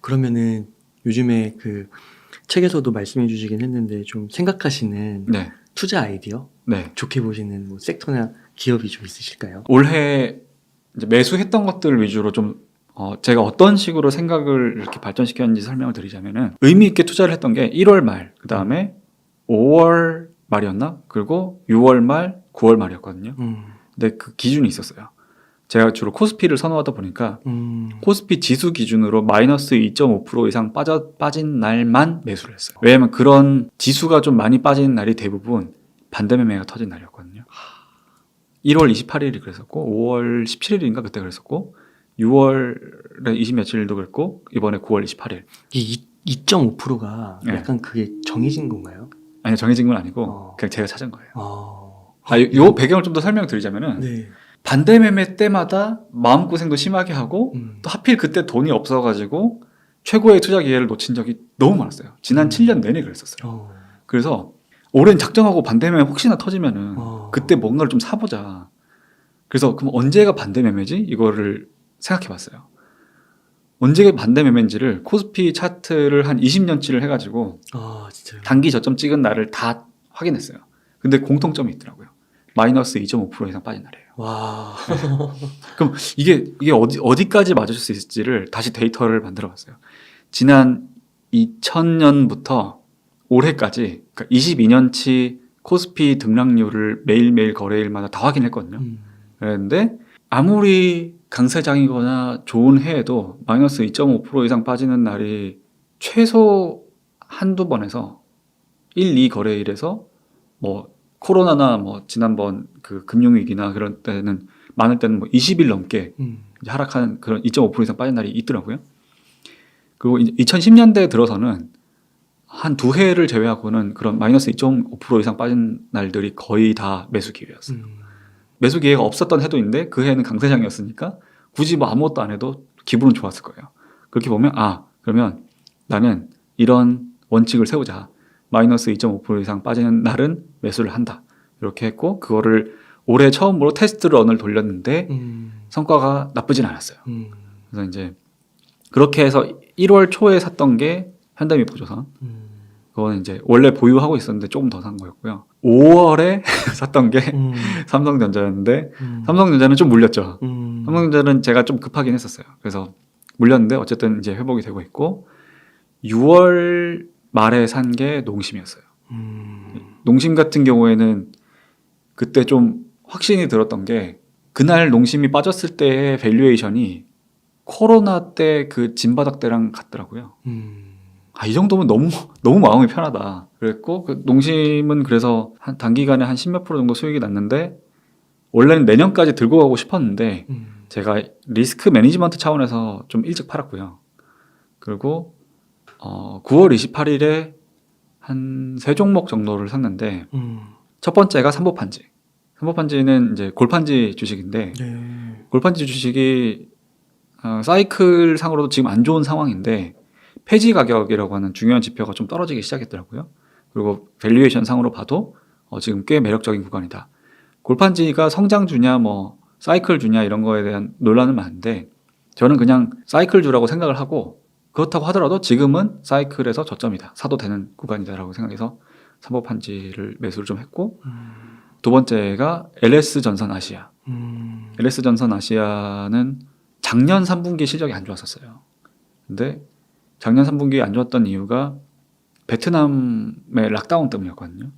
그러면은 요즘에 그 책에서도 말씀해 주시긴 했는데 좀 생각하시는 네. 투자 아이디어? 네. 좋게 보시는 뭐 섹터나 기업이 좀 있으실까요? 올해 이제 매수했던 것들 위주로 좀 제가 어떤 식으로 생각을 이렇게 발전시켰는지 설명을 드리자면은 의미 있게 투자를 했던 게 1월 말, 그 다음에 5월 말이었나? 그리고 6월 말, 9월 말이었거든요. 근데 그 기준이 있었어요. 제가 주로 코스피를 선호하다 보니까 코스피 지수 기준으로 마이너스 2.5% 이상 빠진 날만 매수를 했어요. 왜냐면 그런 지수가 좀 많이 빠지는 날이 대부분 반대 매매가 터진 날이었거든요. 1월 28일이 그랬었고 5월 17일인가 그때 그랬었고 6월에 20 며칠도 그랬고 이번에 9월 28일. 이 2.5%가 네. 약간 그게 정해진 건가요? 아니 정해진 건 아니고 그냥 제가 찾은 거예요. 어. 요 배경을 좀 더 설명드리자면은 네. 반대 매매 때마다 마음고생도 심하게 하고 또 하필 그때 돈이 없어가지고 최고의 투자 기회를 놓친 적이 너무 많았어요. 지난 7년 내내 그랬었어요. 그래서 올해는 작정하고 반대 매매 혹시나 터지면은 그때 뭔가를 좀 사보자. 그래서 그럼 언제가 반대 매매지? 이거를 생각해봤어요. 언제가 반대 매매인지를 코스피 차트를 한 20년치를 해가지고 진짜요? 단기 저점 찍은 날을 다 확인했어요. 근데 공통점이 있더라고요. 마이너스 2.5% 이상 빠진 날이에요. 와. 그럼 이게 어디까지 맞을 수 있을지를 다시 데이터를 만들어봤어요. 지난 2000년부터 올해까지, 그러니까 22년치 코스피 등락률을 매일매일 거래일마다 다 확인했거든요. 그랬는데 아무리 강세장이거나 좋은 해에도 마이너스 2.5% 이상 빠지는 날이 최소 한두 번에서 1, 2 거래일에서 뭐 코로나나 뭐 지난번 그 금융위기나 그런 때는 많을 때는 뭐 20일 넘게 이제 하락한 그런 2.5% 이상 빠진 날이 있더라고요. 그리고 2010년대 들어서는 한 두 해를 제외하고는 그런 마이너스 2.5% 이상 빠진 날들이 거의 다 매수 기회였어요. 매수 기회가 없었던 해도 있는데 그 해는 강세장이었으니까 굳이 뭐 아무것도 안 해도 기분은 좋았을 거예요. 그렇게 보면 그러면 나는 이런 원칙을 세우자. 마이너스 2.5% 이상 빠지는 날은 매수를 한다. 이렇게 했고 그거를 올해 처음으로 테스트 런을 돌렸는데 성과가 나쁘진 않았어요. 그래서 이제 그렇게 해서 1월 초에 샀던 게 현대미포조선. 그거는 이제 원래 보유하고 있었는데 조금 더 산 거였고요. 5월에 샀던 게 삼성전자였는데 삼성전자는 좀 물렸죠. 삼성전자는 제가 좀 급하긴 했었어요. 그래서 물렸는데 어쨌든 이제 회복이 되고 있고 6월 말에 산 게 농심이었어요. 농심 같은 경우에는 그때 좀 확신이 들었던 게 그날 농심이 빠졌을 때의 밸류에이션이 코로나 때 그 진바닥 때랑 같더라고요. 이 정도면 너무 마음이 편하다. 그랬고 그 농심은 그래서 한 단기간에 한 10몇 프로 정도 수익이 났는데 원래는 내년까지 들고 가고 싶었는데 제가 리스크 매니지먼트 차원에서 좀 일찍 팔았고요. 그리고 9월 28일에 한 3종목 정도를 샀는데 첫 번째가 삼보판지. 삼보판지는 이제 골판지 주식인데 골판지 주식이 사이클 상으로도 지금 안 좋은 상황인데 폐지 가격이라고 하는 중요한 지표가 좀 떨어지기 시작했더라고요. 그리고 밸류에이션 상으로 봐도 지금 꽤 매력적인 구간이다. 골판지가 성장주냐 뭐 사이클주냐 이런 거에 대한 논란은 많은데 저는 그냥 사이클주라고 생각을 하고 그렇다고 하더라도 지금은 사이클에서 저점이다. 사도 되는 구간이다라고 생각해서 삼보판지를 매수를 좀 했고 두 번째가 LS전선 아시아. LS전선 아시아는 작년 3분기 실적이 안 좋았었어요. 근데 작년 3분기 안 좋았던 이유가 베트남의 락다운 때문이었거든요.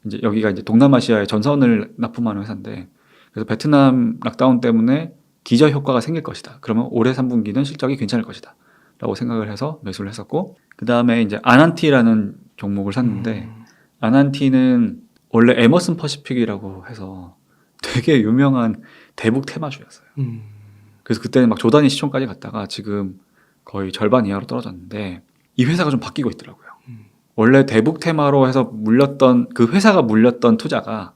이제 여기가 이제 동남아시아에 전선을 납품하는 회사인데 그래서 베트남 락다운 때문에 기저 효과가 생길 것이다. 그러면 올해 3분기는 실적이 괜찮을 것이다. 라고 생각을 해서 매수를 했었고 그 다음에 이제 아난티라는 종목을 샀는데 아난티는 원래 에머슨 퍼시픽이라고 해서 되게 유명한 대북 테마주였어요. 그래서 그때는 막 조단위 시총까지 갔다가 지금 거의 절반 이하로 떨어졌는데 이 회사가 좀 바뀌고 있더라고요. 원래 대북 테마로 해서 그 회사가 물렸던 투자가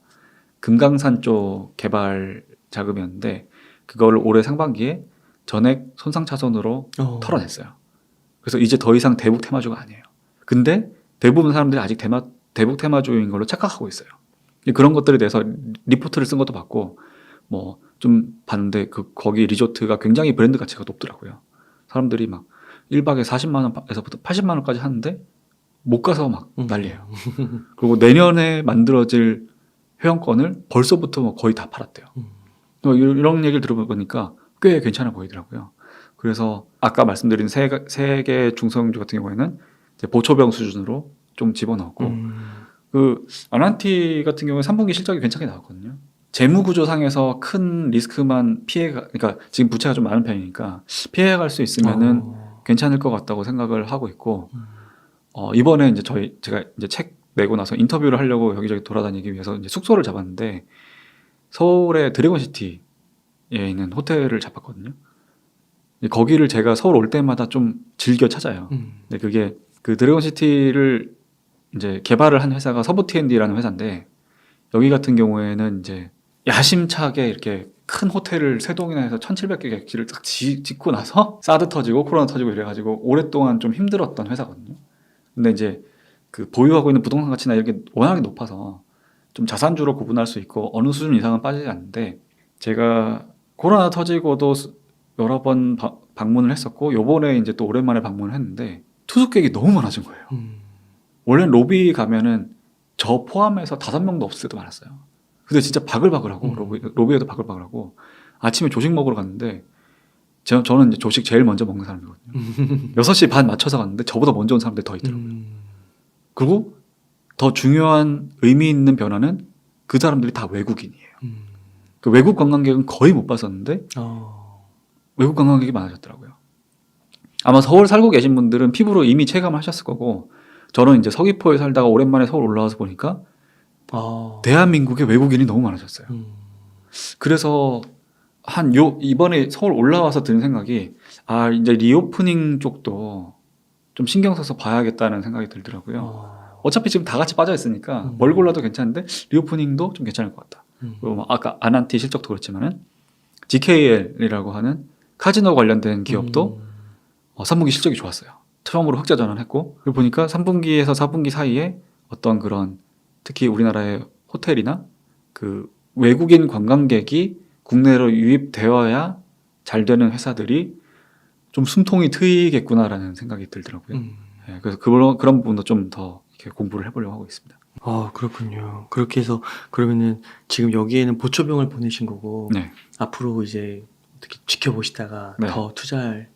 금강산 쪽 개발 자금이었는데 그걸 올해 상반기에 전액 손상차손으로 털어냈어요. 그래서 이제 더 이상 대북 테마주가 아니에요. 근데 대부분 사람들이 아직 대북 테마주의인 걸로 착각하고 있어요. 그런 것들에 대해서 리포트를 쓴 것도 봤고 뭐 좀 봤는데 거기 리조트가 굉장히 브랜드 가치가 높더라고요. 사람들이 막 1박에 40만 원에서부터 80만 원까지 하는데 못 가서 막 난리예요. 그리고 내년에 만들어질 회원권을 벌써부터 뭐 거의 다 팔았대요. 이런 얘기를 들어보니까 꽤 괜찮아 보이더라고요. 그래서 아까 말씀드린 세계 중소형주 같은 경우에는 이제 보초병 수준으로 좀 집어넣었고 그 아난티 같은 경우에 3분기 실적이 괜찮게 나왔거든요. 재무 구조상에서 큰 리스크만 그러니까 지금 부채가 좀 많은 편이니까 피해갈 수 있으면은 괜찮을 것 같다고 생각을 하고 있고 이번에 이제 제가 이제 책 내고 나서 인터뷰를 하려고 여기저기 돌아다니기 위해서 이제 숙소를 잡았는데 서울의 드래곤시티에 있는 호텔을 잡았거든요. 거기를 제가 서울 올 때마다 좀 즐겨 찾아요. 근데 그게 그 드래곤시티를 이제 개발을 한 회사가 서부 T&D라는 회사인데 여기 같은 경우에는 이제 야심차게 이렇게 큰 호텔을 세 동이나 해서 1,700개 객실을 딱 짓고 나서 사드 터지고 코로나 터지고 이래가지고 오랫동안 좀 힘들었던 회사거든요. 근데 이제 그 보유하고 있는 부동산 가치나 이렇게 워낙에 높아서 좀 자산주로 구분할 수 있고 어느 수준 이상은 빠지지 않는데 제가 코로나 터지고도 여러 번 방문을 했었고 요번에 이제 또 오랜만에 방문을 했는데 투숙객이 너무 많아진 거예요. 원래 로비 가면은 저 포함해서 5명도 없을 때도 많았어요. 근데 진짜 바글바글하고 로비에도 바글바글하고 아침에 조식 먹으러 갔는데 저는 이제 조식 제일 먼저 먹는 사람이거든요. 6시 반 맞춰서 갔는데 저보다 먼저 온 사람들이 더 있더라고요. 그리고 더 중요한 의미 있는 변화는 그 사람들이 다 외국인이에요. 그 외국 관광객은 거의 못 봤었는데 외국 관광객이 많아졌더라고요. 아마 서울 살고 계신 분들은 피부로 이미 체감하셨을 거고 저는 이제 서귀포에 살다가 오랜만에 서울 올라와서 보니까 대한민국에 외국인이 너무 많아졌어요. 그래서 이번에 서울 올라와서 드는 생각이 이제 리오프닝 쪽도 좀 신경 써서 봐야겠다는 생각이 들더라고요. 어차피 지금 다 같이 빠져 있으니까 뭘 골라도 괜찮은데 리오프닝도 좀 괜찮을 것 같다. 그리고 뭐 아까 아난티 실적도 그렇지만은 GKL이라고 하는 카지노 관련된 기업도 3분기 실적이 좋았어요. 처음으로 흑자 전환했고 그리고 보니까 3분기에서 4분기 사이에 어떤 그런 특히 우리나라의 호텔이나 그 외국인 관광객이 국내로 유입되어야 잘 되는 회사들이 좀 숨통이 트이겠구나라는 생각이 들더라고요. 네, 그래서 그런 부분도 좀 더 공부를 해보려고 하고 있습니다. 그렇군요. 그렇게 해서 그러면은 지금 여기에는 보초병을 보내신 거고 네. 앞으로 이제 어떻게 지켜보시다가 네. 더 투자할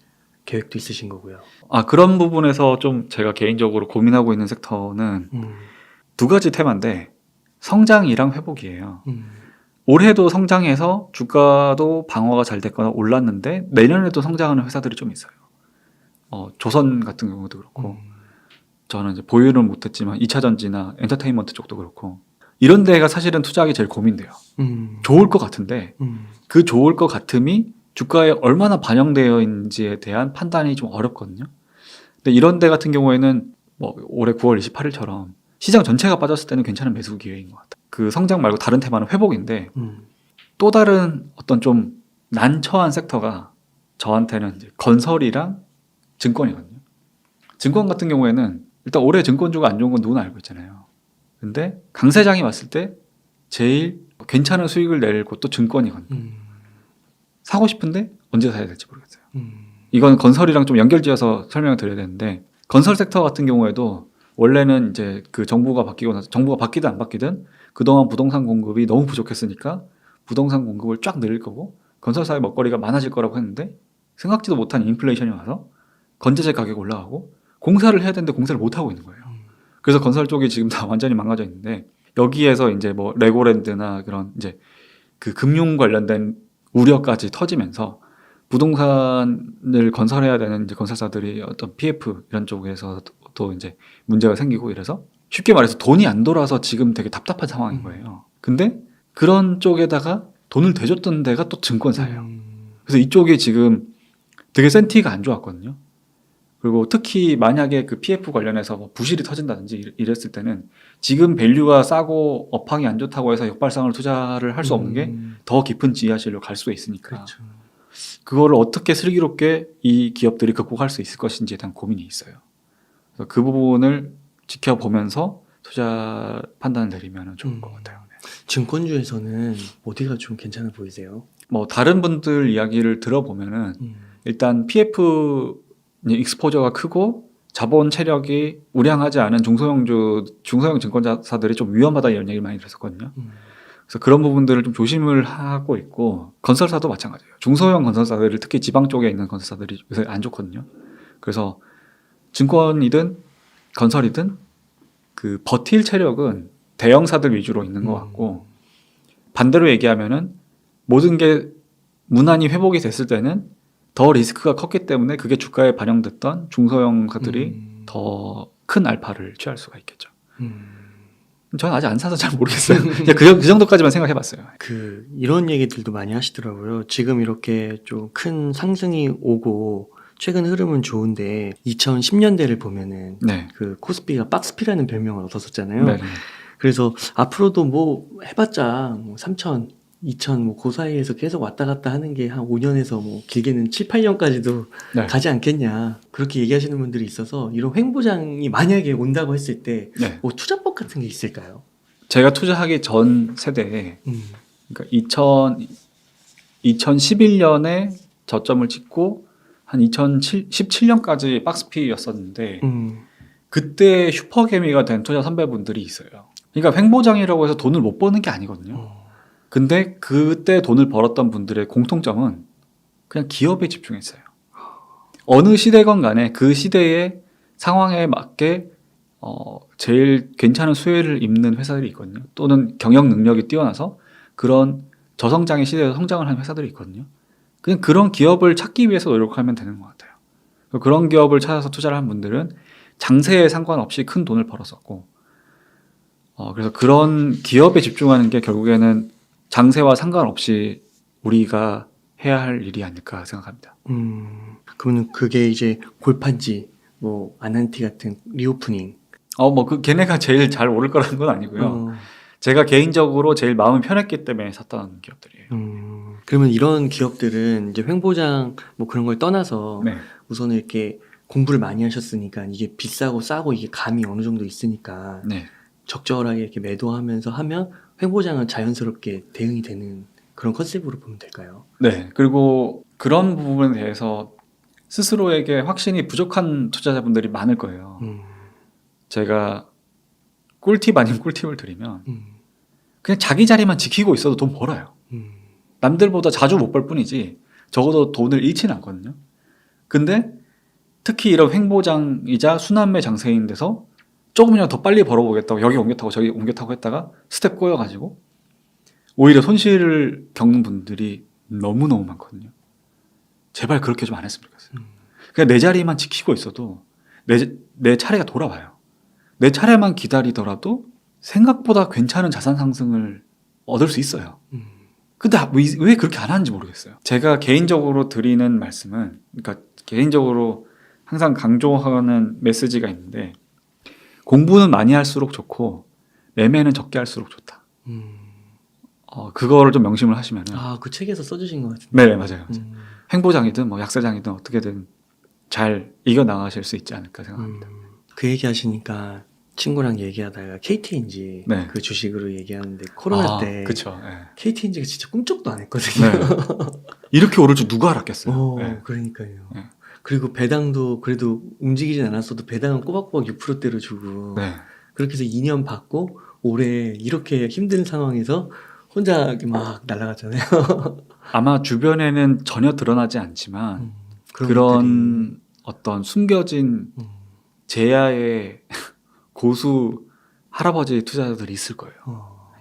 계획도 있으신 거고요. 그런 부분에서 좀 제가 개인적으로 고민하고 있는 섹터는 두 가지 테마인데 성장이랑 회복이에요. 올해도 성장해서 주가도 방어가 잘 됐거나 올랐는데 내년에도 성장하는 회사들이 좀 있어요. 조선 같은 경우도 그렇고 저는 이제 보유는 못했지만 2차전지나 엔터테인먼트 쪽도 그렇고 이런 데가 사실은 투자하기 제일 고민돼요. 좋을 것 같은데 그 좋을 것 같음이 주가에 얼마나 반영되어 있는지에 대한 판단이 좀 어렵거든요. 근데 이런 데 같은 경우에는 뭐 올해 9월 28일처럼 시장 전체가 빠졌을 때는 괜찮은 매수 기회인 것 같아요. 그 성장 말고 다른 테마는 회복인데 또 다른 어떤 좀 난처한 섹터가 저한테는 이제 건설이랑 증권이거든요. 증권 같은 경우에는 일단 올해 증권주가 안 좋은 건 누구나 알고 있잖아요. 근데 강세장이 왔을 때 제일 괜찮은 수익을 낼 곳도 증권이거든요. 사고 싶은데 언제 사야 될지 모르겠어요. 이건 건설이랑 좀 연결지어서 설명을 드려야 되는데 건설 섹터 같은 경우에도 원래는 이제 그 정부가 바뀌고 나서 정부가 바뀌든 안 바뀌든 그동안 부동산 공급이 너무 부족했으니까 부동산 공급을 쫙 늘릴 거고 건설사의 먹거리가 많아질 거라고 했는데 생각지도 못한 인플레이션이 와서 건재재 가격이 올라가고 공사를 해야 되는데 공사를 못 하고 있는 거예요. 그래서 건설 쪽이 지금 다 완전히 망가져 있는데 여기에서 이제 뭐 레고랜드나 그런 이제 그 금융 관련된 우려까지 터지면서 부동산을 건설해야 되는 이제 건설사들이 어떤 PF 이런 쪽에서 또 이제 문제가 생기고 이래서 쉽게 말해서 돈이 안 돌아서 지금 되게 답답한 상황인 거예요. 근데 그런 쪽에다가 돈을 대줬던 데가 또 증권사예요. 그래서 이쪽이 지금 되게 센티가 안 좋았거든요. 그리고 특히 만약에 그 PF 관련해서 뭐 부실이 터진다든지 이랬을 때는 지금 밸류가 싸고 업황이 안 좋다고 해서 역발상을 투자를 할 수 없는 게 더 깊은 지하실로 갈 수가 있으니까 그렇죠. 그거를 어떻게 슬기롭게 이 기업들이 극복할 수 있을 것인지에 대한 고민이 있어요. 그래서 그 부분을 지켜보면서 투자 판단을 내리면 좋을 것 같아요. 네. 증권주에서는 어디가 좀 괜찮아 보이세요? 뭐 다른 분들 이야기를 들어보면은 일단 PF 익스포저가 크고 자본 체력이 우량하지 않은 중소형 증권사들이 좀 위험하다 이런 얘기를 많이 들었었거든요. 그래서 그런 부분들을 좀 조심을 하고 있고 건설사도 마찬가지예요. 중소형 건설사들을 특히 지방 쪽에 있는 건설사들이 요새 안 좋거든요. 그래서 증권이든 건설이든 그 버틸 체력은 대형사들 위주로 있는 것 같고 반대로 얘기하면은 모든 게 무난히 회복이 됐을 때는 더 리스크가 컸기 때문에 그게 주가에 반영됐던 중소형사들이 더 큰 알파를 취할 수가 있겠죠. 저는 아직 안 사서 잘 모르겠어요. 그냥 그 정도까지만 생각해봤어요. 이런 얘기들도 많이 하시더라고요. 지금 이렇게 좀 큰 상승이 오고 최근 흐름은 좋은데 2010년대를 보면은 네. 그 코스피가 박스피라는 별명을 얻었었잖아요. 네. 그래서 앞으로도 뭐 해봤자 뭐 3천, 2천 뭐 그 사이에서 계속 왔다 갔다 하는 게 한 5년에서 뭐 길게는 7, 8년까지도 네. 가지 않겠냐 그렇게 얘기하시는 분들이 있어서 이런 횡보장이 만약에 온다고 했을 때 네. 뭐 투자법 같은 게 있을까요? 제가 투자하기 전 세대에 그러니까 2011년에 저점을 찍고 한 2017년까지 박스피였었는데 그때 슈퍼개미가 된 투자 선배분들이 있어요. 그러니까 횡보장이라고 해서 돈을 못 버는 게 아니거든요. 근데 그때 돈을 벌었던 분들의 공통점은 그냥 기업에 집중했어요. 어느 시대건 간에 그 시대의 상황에 맞게 제일 괜찮은 수혜를 입는 회사들이 있거든요. 또는 경영 능력이 뛰어나서 그런 저성장의 시대에서 성장을 하는 회사들이 있거든요. 그냥 그런 기업을 찾기 위해서 노력하면 되는 것 같아요. 그런 기업을 찾아서 투자를 한 분들은 장세에 상관없이 큰 돈을 벌었었고 그래서 그런 기업에 집중하는 게 결국에는 장세와 상관없이 우리가 해야 할 일이 아닐까 생각합니다. 그러면 그게 이제 골판지, 뭐 아난티 같은 리오프닝. 걔네가 제일 잘 오를 거라는 건 아니고요. 제가 개인적으로 제일 마음이 편했기 때문에 샀던 기업들이에요. 그러면 이런 기업들은 이제 횡보장 뭐 그런 걸 떠나서 네. 우선은 이렇게 공부를 많이 하셨으니까 이게 비싸고 싸고 이게 감이 어느 정도 있으니까 네. 적절하게 이렇게 매도하면서 하면 횡보장은 자연스럽게 대응이 되는 그런 컨셉으로 보면 될까요? 네. 그리고 그런 부분에 대해서 스스로에게 확신이 부족한 투자자분들이 많을 거예요. 제가 꿀팁 아닌 꿀팁을 드리면 그냥 자기 자리만 지키고 있어도 돈 벌어요. 남들보다 자주 못 벌 뿐이지 적어도 돈을 잃지는 않거든요. 근데 특히 이런 횡보장이자 순환매 장세인 데서 조금이라도 더 빨리 벌어보겠다고 여기 옮겨 타고 저기 옮겨 타고 했다가 스텝 꼬여가지고 오히려 손실을 겪는 분들이 너무너무 많거든요. 제발 그렇게 좀 안 했으면 좋겠어요. 그냥 내 자리만 지키고 있어도 내 차례가 돌아와요. 내 차례만 기다리더라도 생각보다 괜찮은 자산 상승을 얻을 수 있어요. 근데 왜 그렇게 안 하는지 모르겠어요. 제가 개인적으로 드리는 말씀은, 그러니까 개인적으로 항상 강조하는 메시지가 있는데, 공부는 많이 할수록 좋고 매매는 적게 할수록 좋다. 그거를 좀 명심을 하시면은. 그 책에서 써주신 것 같은데. 네, 맞아요. 횡보장이든 뭐 약세장이든 어떻게든 잘 이겨 나가실 수 있지 않을까 생각합니다. 그 얘기 하시니까 친구랑 얘기하다가 KTNG 네. 그 주식으로 얘기하는데 코로나 때 그쵸. 네. KTNG가 진짜 꿈쩍도 안 했거든요. 네. 이렇게 오를 줄 누가 알았겠어요. 네. 그러니까요. 네. 그리고 배당도 그래도 움직이진 않았어도 배당은 꼬박꼬박 6%대로 주고 네. 그렇게 해서 2년 받고 올해 이렇게 힘든 상황에서 혼자 이렇게 막 날아갔잖아요. 아마 주변에는 전혀 드러나지 않지만 그런 어떤 숨겨진 제야의 고수 할아버지 투자자들이 있을 거예요.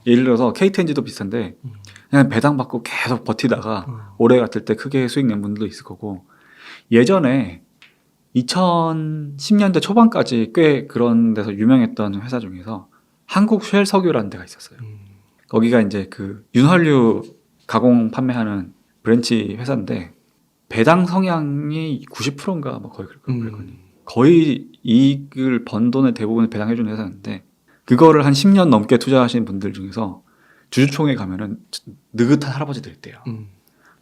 예를 들어서 KTNG도 비슷한데 그냥 배당 받고 계속 버티다가 올해 같을 때 크게 수익 낸 분들도 있을 거고, 예전에 2010년대 초반까지 꽤 그런 데서 유명했던 회사 중에서 한국쉘석유라는 데가 있었어요. 거기가 이제 그 윤활유 가공 판매하는 브랜치 회사인데 배당 성향이 90%인가 뭐 거의 그랬거든요. 거의 이익을 번 돈의 대부분을 배당해주는 회사인데 그거를 한 10년 넘게 투자하신 분들 중에서 주주총회 가면은 느긋한 할아버지들 있대요.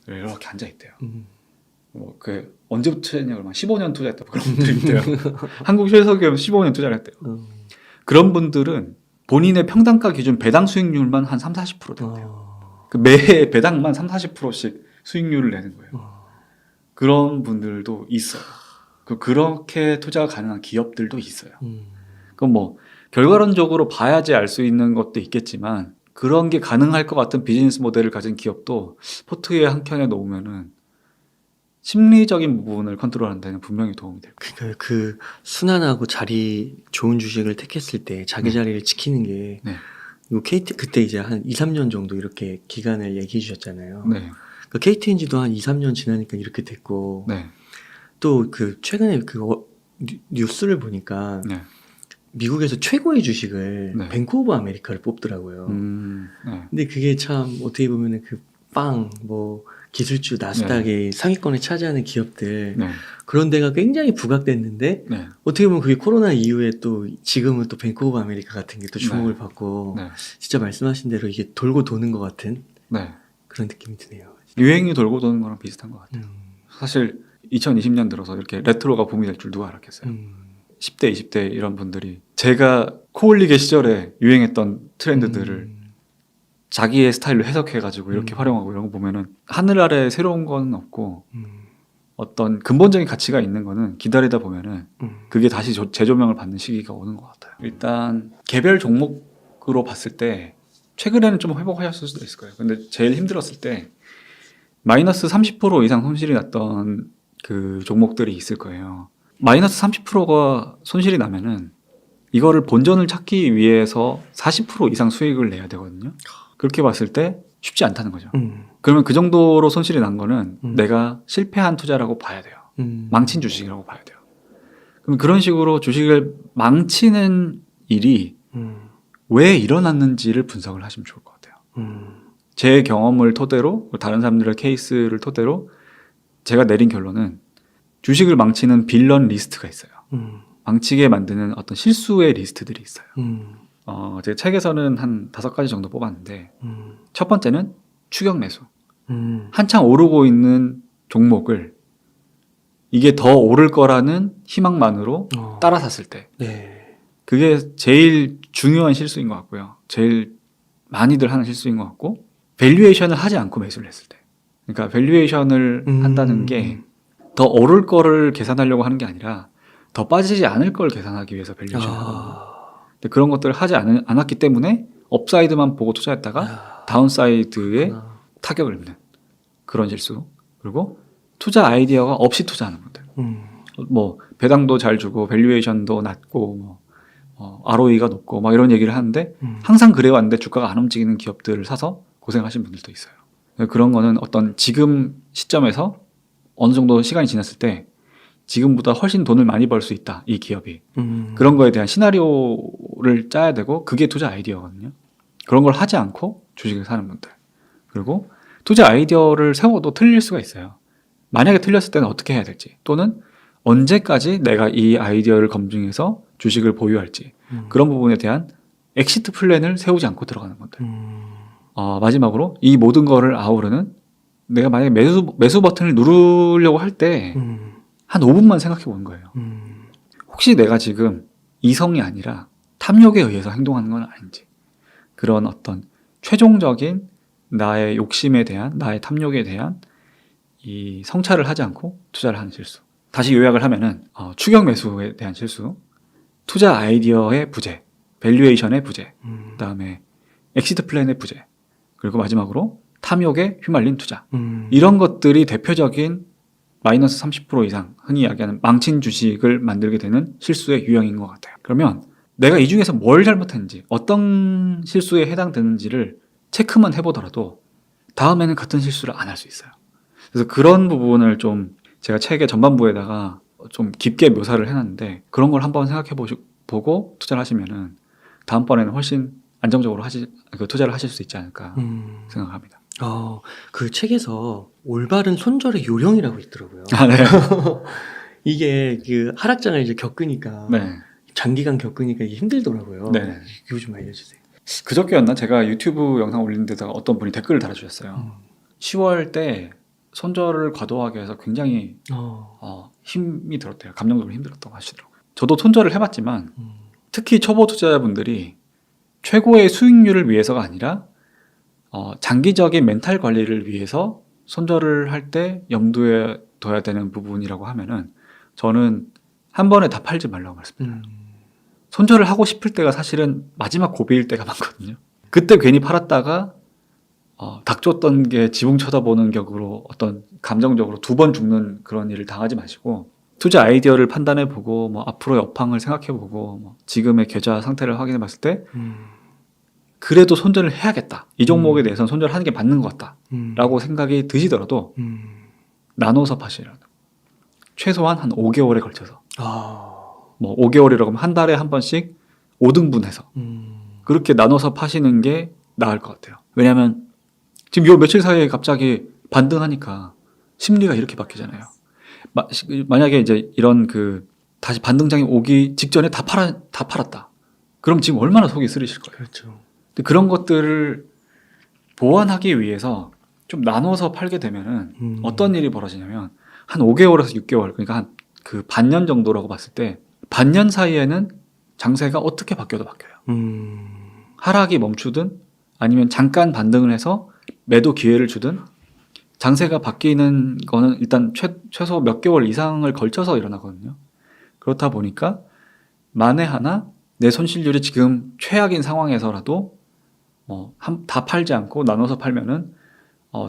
이렇게 앉아 있대요. 그 언제부터 투자했냐고 막 15년 투자했다 그런 분들이 있대요. 한국 쉘석유에 15년 투자를 했대요. 그런 분들은 본인의 평단가 기준 배당 수익률만 한 3-40% 된대요. 그 매해 배당만 3-40%씩 수익률을 내는 거예요. 그런 분들도 있어요. 그렇게 투자가 가능한 기업들도 있어요. 그건 뭐 결과론적으로 봐야지 알 수 있는 것도 있겠지만 그런 게 가능할 것 같은 비즈니스 모델을 가진 기업도 포트의 한 켠에 놓으면은 심리적인 부분을 컨트롤하는 데는 분명히 도움이 될 거예요. 그러니까 그 순환하고 자리 좋은 주식을 택했을 때 자기 자리를 지키는 게 네. 요 KT 그때 이제 한 2-3년 정도 이렇게 기간을 얘기해 주셨잖아요. 네. 그 KTNG도 한 2-3년 지나니까 이렇게 됐고 네. 또 그 최근에 그 뉴스를 보니까 네. 미국에서 최고의 주식을 네. 뱅크 오브 아메리카를 뽑더라고요. 네. 근데 그게 참 어떻게 보면은 그 뭐 기술주 나스닥의 상위권을 차지하는 기업들 네. 그런 데가 굉장히 부각됐는데 네. 어떻게 보면 그게 코로나 이후에 또 지금은 또 뱅크 오브 아메리카 같은 게 또 주목을 네. 받고 네. 진짜 말씀하신 대로 이게 돌고 도는 것 같은 네. 그런 느낌이 드네요. 유행이 돌고 도는 거랑 비슷한 것 같아요. 음, 사실 2020년 들어서 이렇게 레트로가 붐이 될 줄 누가 알았겠어요. 10대, 20대 이런 분들이 제가 코올리게 시절에 유행했던 트렌드들을 자기의 스타일로 해석해가지고 이렇게 활용하고 이런 거 보면은 하늘 아래 새로운 건 없고 어떤 근본적인 가치가 있는 거는 기다리다 보면은 그게 다시 재조명을 받는 시기가 오는 것 같아요. 일단 개별 종목으로 봤을 때 최근에는 좀 회복하셨을 수도 있을 거예요. 근데 제일 힘들었을 때 마이너스 30% 이상 손실이 났던 그 종목들이 있을 거예요. 마이너스 30%가 손실이 나면은 이거를 본전을 찾기 위해서 40% 이상 수익을 내야 되거든요. 그렇게 봤을 때 쉽지 않다는 거죠. 그러면 그 정도로 손실이 난 거는 내가 실패한 투자라고 봐야 돼요. 망친 주식이라고 봐야 돼요. 그럼 그런 식으로 주식을 망치는 일이 왜 일어났는지를 분석을 하시면 좋을 것 같아요. 제 경험을 토대로 다른 사람들의 케이스를 토대로 제가 내린 결론은 주식을 망치는 빌런 리스트가 있어요. 망치게 만드는 어떤 실수의 리스트들이 있어요. 제 책에서는 한 5가지 정도 뽑았는데 첫 번째는 추격 매수. 한창 오르고 있는 종목을 이게 더 오를 거라는 희망만으로 따라 샀을 때 네. 그게 제일 중요한 실수인 것 같고요. 제일 많이들 하는 실수인 것 같고 밸류에이션을 하지 않고 매수를 했을 때 그러니까 밸류에이션을 한다는 게 더 오를 거를 계산하려고 하는 게 아니라 더 빠지지 않을 걸 계산하기 위해서 밸류에이션을 하거든요. 근데 그런 것들을 하지 않았기 때문에 업사이드만 보고 투자했다가 다운사이드에 타격을 입는 그런 실수. 그리고 투자 아이디어가 없이 투자하는 것들. 뭐 배당도 잘 주고 밸류에이션도 낮고 ROE가 높고 막 이런 얘기를 하는데 항상 그래 왔는데 주가가 안 움직이는 기업들을 사서 고생하신 분들도 있어요. 그런 거는 어떤 지금 시점에서 어느 정도 시간이 지났을 때 지금보다 훨씬 돈을 많이 벌 수 있다, 이 기업이. 그런 거에 대한 시나리오를 짜야 되고 그게 투자 아이디어거든요. 그런 걸 하지 않고 주식을 사는 분들. 그리고 투자 아이디어를 세워도 틀릴 수가 있어요. 만약에 틀렸을 때는 어떻게 해야 될지 또는 언제까지 내가 이 아이디어를 검증해서 주식을 보유할지 그런 부분에 대한 엑시트 플랜을 세우지 않고 들어가는 것들. 마지막으로 이 모든 거를 아우르는 내가 만약에 매수 버튼을 누르려고 할 때 한 5분만 생각해 보는 거예요. 혹시 내가 지금 이성이 아니라 탐욕에 의해서 행동하는 건 아닌지 그런 어떤 최종적인 나의 욕심에 대한 나의 탐욕에 대한 이 성찰을 하지 않고 투자를 하는 실수. 다시 요약을 하면은 추격 매수에 대한 실수, 투자 아이디어의 부재, 밸류에이션의 부재, 그다음에 엑시트 플랜의 부재, 그리고 마지막으로 탐욕에 휘말린 투자. 이런 것들이 대표적인 마이너스 30% 이상 흔히 이야기하는 망친 주식을 만들게 되는 실수의 유형인 것 같아요. 그러면 내가 이 중에서 뭘 잘못했는지 어떤 실수에 해당되는지를 체크만 해보더라도 다음에는 같은 실수를 안 할 수 있어요. 그래서 그런 부분을 좀 제가 책의 전반부에다가 좀 깊게 묘사를 해놨는데 그런 걸 한번 생각해 보고 투자를 하시면은 다음번에는 훨씬 안정적으로 투자를 하실 수 있지 않을까 생각합니다. 그 책에서 올바른 손절의 요령이라고 있더라고요. 네. 이게 그 하락장을 이제 겪으니까 네. 장기간 겪으니까 이게 힘들더라고요. 네. 이거 좀 알려주세요. 그저께였나 제가 유튜브 영상 올린 데다가 어떤 분이 댓글을 달아주셨어요. 10월 때 손절을 과도하게 해서 굉장히 힘이 들었대요. 감정적으로 힘들었다고 하시더라고요. 저도 손절을 해봤지만 특히 초보 투자자분들이 최고의 수익률을 위해서가 아니라 장기적인 멘탈 관리를 위해서 손절을 할 때 염두에 둬야 되는 부분이라고 하면은 저는 한 번에 다 팔지 말라고 말씀드려요. 손절을 하고 싶을 때가 사실은 마지막 고비일 때가 많거든요. 그때 괜히 팔았다가 닥쳤던 게 지붕 쳐다보는 격으로 어떤 감정적으로 2번 죽는 그런 일을 당하지 마시고 투자 아이디어를 판단해보고 뭐 앞으로의 업황을 생각해보고 뭐 지금의 계좌 상태를 확인해봤을 때 그래도 손절을 해야겠다. 이 종목에 대해서는 손절하는 게 맞는 것 같다. 라고 생각이 드시더라도 나눠서 파시라는 최소한 한 5개월에 걸쳐서 뭐 5개월이라고 하면 한 달에 한 번씩 5등분해서 그렇게 나눠서 파시는 게 나을 것 같아요. 왜냐하면 지금 요 며칠 사이에 갑자기 반등하니까 심리가 이렇게 바뀌잖아요. 만약에 이제 이런 다시 반등장이 오기 직전에 다 팔았다. 그럼 지금 얼마나 속이 쓰리실 거예요. 그렇죠. 근데 그런 것들을 보완하기 위해서 좀 나눠서 팔게 되면은 어떤 일이 벌어지냐면 한 5개월에서 6개월, 그러니까 한 반년 정도라고 봤을 때 반년 사이에는 장세가 어떻게 바뀌어도 바뀌어요. 하락이 멈추든 아니면 잠깐 반등을 해서 매도 기회를 주든 장세가 바뀌는 거는 일단 최소 몇 개월 이상을 걸쳐서 일어나거든요. 그렇다 보니까 만에 하나 내 손실률이 지금 최악인 상황에서라도 다 팔지 않고 나눠서 팔면은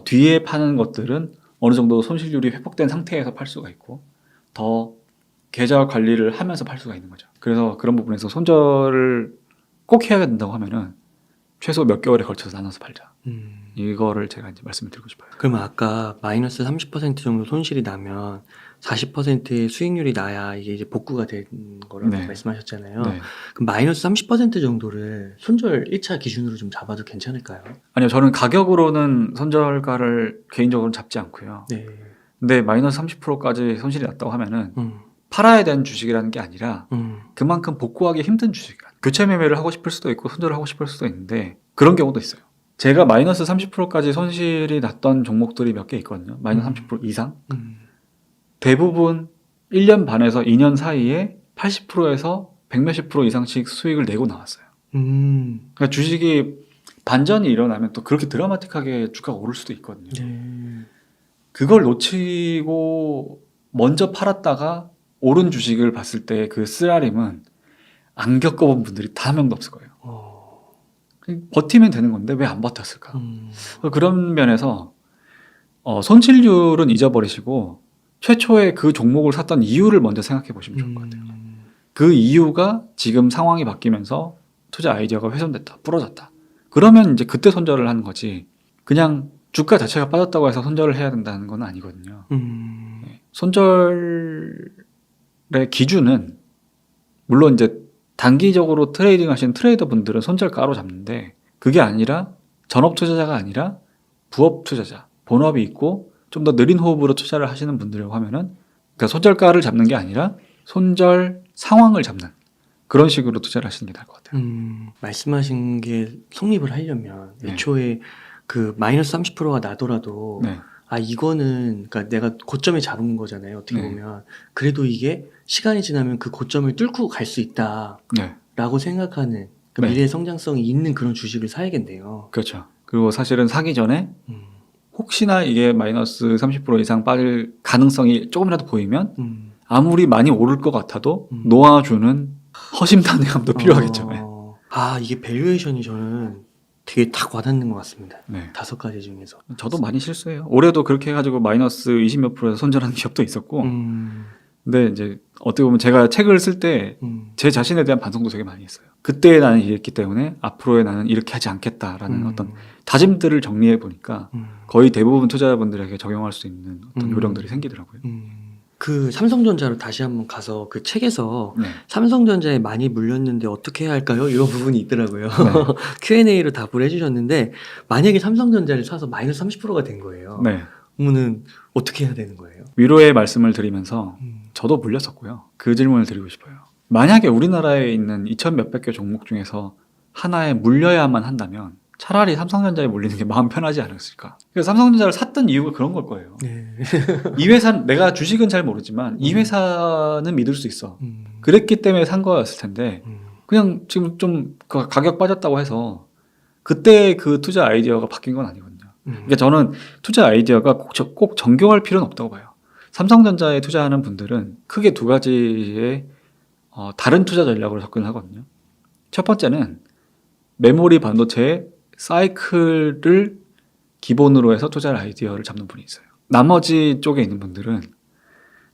뒤에 파는 것들은 어느 정도 손실률이 회복된 상태에서 팔 수가 있고 더 계좌 관리를 하면서 팔 수가 있는 거죠. 그래서 그런 부분에서 손절을 꼭 해야 된다고 하면은 최소 몇 개월에 걸쳐서 나눠서 팔자. 이거를 제가 이제 말씀을 드리고 싶어요. 그러면 아까 마이너스 30% 정도 손실이 나면 40%의 수익률이 나야 이게 이제 복구가 되는 거라고 네. 말씀하셨잖아요. 네. 그럼 마이너스 30% 정도를 손절 1차 기준으로 좀 잡아도 괜찮을까요? 아니요, 저는 가격으로는 손절가를 개인적으로는 잡지 않고요. 네. 근데 마이너스 30%까지 손실이 났다고 하면은 팔아야 되는 주식이라는 게 아니라 그만큼 복구하기 힘든 주식이라. 교체 매매를 하고 싶을 수도 있고 손절을 하고 싶을 수도 있는데 그런 경우도 있어요. 제가 마이너스 30%까지 손실이 났던 종목들이 몇 개 있거든요. 마이너스 30% 이상. 대부분 1년 반에서 2년 사이에 80%에서 100몇십 프로 이상씩 수익을 내고 나왔어요. 그러니까 주식이 반전이 일어나면 또 그렇게 드라마틱하게 주가가 오를 수도 있거든요. 네. 그걸 놓치고 먼저 팔았다가 오른 주식을 봤을 때 그 쓰라림은 안 겪어본 분들이 단 한 명도 없을 거예요. 버티면 되는 건데 왜 안 버텼을까? 그런 면에서 손실률은 잊어버리시고 최초에 그 종목을 샀던 이유를 먼저 생각해 보시면 좋을 것 같아요. 그 이유가 지금 상황이 바뀌면서 투자 아이디어가 훼손됐다, 부러졌다. 그러면 이제 그때 손절을 하는 거지. 그냥 주가 자체가 빠졌다고 해서 손절을 해야 된다는 건 아니거든요. 네. 손절의 기준은 물론 이제 단기적으로 트레이딩 하시는 트레이더 분들은 손절가로 잡는데 그게 아니라 전업 투자자가 아니라 부업 투자자, 본업이 있고 좀 더 느린 호흡으로 투자를 하시는 분들이라고 하면은 그러니까 손절가를 잡는 게 아니라 손절 상황을 잡는 그런 식으로 투자를 하시는 게 나을 것 같아요. 말씀하신 게 성립을 하려면 네. 애초에 그 마이너스 30%가 나더라도 네. 이거는 그러니까 내가 고점에 잡은 거잖아요. 어떻게 네. 보면 그래도 이게 시간이 지나면 그 고점을 뚫고 갈 수 있다라고 네. 생각하는 그 네. 미래 성장성이 있는 그런 주식을 사야겠네요. 그렇죠. 그리고 사실은 사기 전에 혹시나 이게 마이너스 30% 이상 빠질 가능성이 조금이라도 보이면 아무리 많이 오를 것 같아도 놓아주는 허심탄회함도 필요하겠죠. 이게 밸류에이션이 저는 되게 딱 와닿는 것 같습니다. 네. 5가지 중에서. 저도 많이 실수해요. 올해도 그렇게 해가지고 마이너스 20몇 %에서 손절하는 기업도 있었고 근데 이제 어떻게 보면 제가 책을 쓸 때 제 자신에 대한 반성도 되게 많이 했어요. 그때 나는 이랬기 때문에 앞으로의 나는 이렇게 하지 않겠다라는 어떤 다짐들을 정리해 보니까 거의 대부분 투자자분들에게 적용할 수 있는 어떤 요령들이 생기더라고요. 그 삼성전자로 다시 한번 가서 그 책에서 네. 삼성전자에 많이 물렸는데 어떻게 해야 할까요? 이런 부분이 있더라고요. 네. Q&A로 답을 해주셨는데 만약에 삼성전자를 사서 마이너스 30%가 된 거예요. 네. 그러면은 어떻게 해야 되는 거예요? 위로의 말씀을 드리면서 저도 물렸었고요. 그 질문을 드리고 싶어요. 만약에 우리나라에 있는 2,000 몇백 개 종목 중에서 하나에 물려야만 한다면 차라리 삼성전자에 물리는 게 마음 편하지 않았을까. 그래서 삼성전자를 샀던 이유가 그런 걸 거예요. 네. 이 회사는 내가 주식은 잘 모르지만 이 회사는 믿을 수 있어. 그랬기 때문에 산 거였을 텐데 그냥 지금 좀 가격 빠졌다고 해서 그때 그 투자 아이디어가 바뀐 건 아니거든요. 그러니까 저는 투자 아이디어가 꼭 정교할 필요는 없다고 봐요. 삼성전자에 투자하는 분들은 크게 두 가지의 다른 투자 전략으로 접근을 하거든요. 첫 번째는 메모리 반도체의 사이클을 기본으로 해서 투자 아이디어를 잡는 분이 있어요. 나머지 쪽에 있는 분들은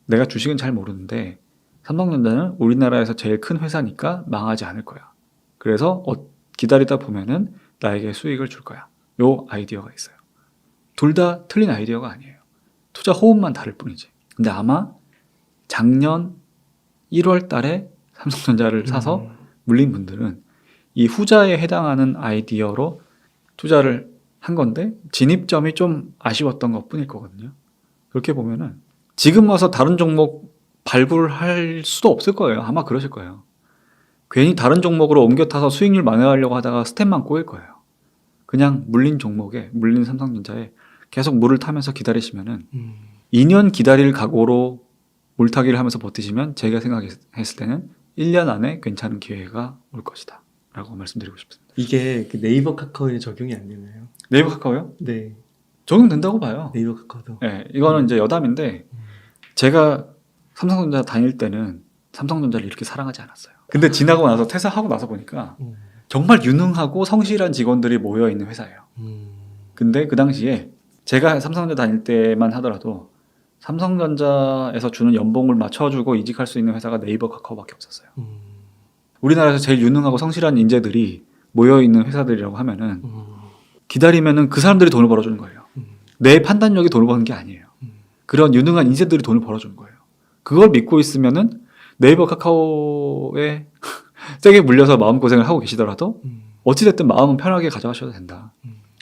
내가 주식은 잘 모르는데 삼성전자는 우리나라에서 제일 큰 회사니까 망하지 않을 거야. 그래서 기다리다 보면은 나에게 수익을 줄 거야. 요 아이디어가 있어요. 둘 다 틀린 아이디어가 아니에요. 투자 호흡만 다를 뿐이지. 근데 아마 작년 1월 달에 삼성전자를 사서 물린 분들은 이 후자에 해당하는 아이디어로 투자를 한 건데 진입점이 좀 아쉬웠던 것 뿐일 거거든요. 그렇게 보면은 지금 와서 다른 종목 발굴할 수도 없을 거예요. 아마 그러실 거예요. 괜히 다른 종목으로 옮겨 타서 수익률 만회하려고 하다가 스텝만 꼬일 거예요. 그냥 물린 종목에, 물린 삼성전자에 계속 물을 타면서 기다리시면은 2년 기다릴 각오로 물타기를 하면서 버티시면 제가 생각했을 때는 1년 안에 괜찮은 기회가 올 것이다 라고 말씀드리고 싶습니다. 이게 그 네이버 카카오에 적용이 안 되나요? 네이버 카카오요? 네. 적용된다고 봐요. 네이버 카카오도. 네, 이거는 이제 여담인데 제가 삼성전자 다닐 때는 삼성전자를 이렇게 사랑하지 않았어요. 근데 지나고 나서 퇴사하고 나서 보니까 정말 유능하고 성실한 직원들이 모여있는 회사예요. 근데 그 당시에 제가 삼성전자 다닐 때만 하더라도 삼성전자에서 주는 연봉을 맞춰주고 이직할 수 있는 회사가 네이버 카카오밖에 없었어요. 우리나라에서 제일 유능하고 성실한 인재들이 모여있는 회사들이라고 하면은 기다리면은 그 사람들이 돈을 벌어주는 거예요. 내 판단력이 돈을 버는 게 아니에요. 그런 유능한 인재들이 돈을 벌어주는 거예요. 그걸 믿고 있으면은 네이버 카카오에 세게 물려서 마음고생을 하고 계시더라도 어찌됐든 마음은 편하게 가져가셔도 된다.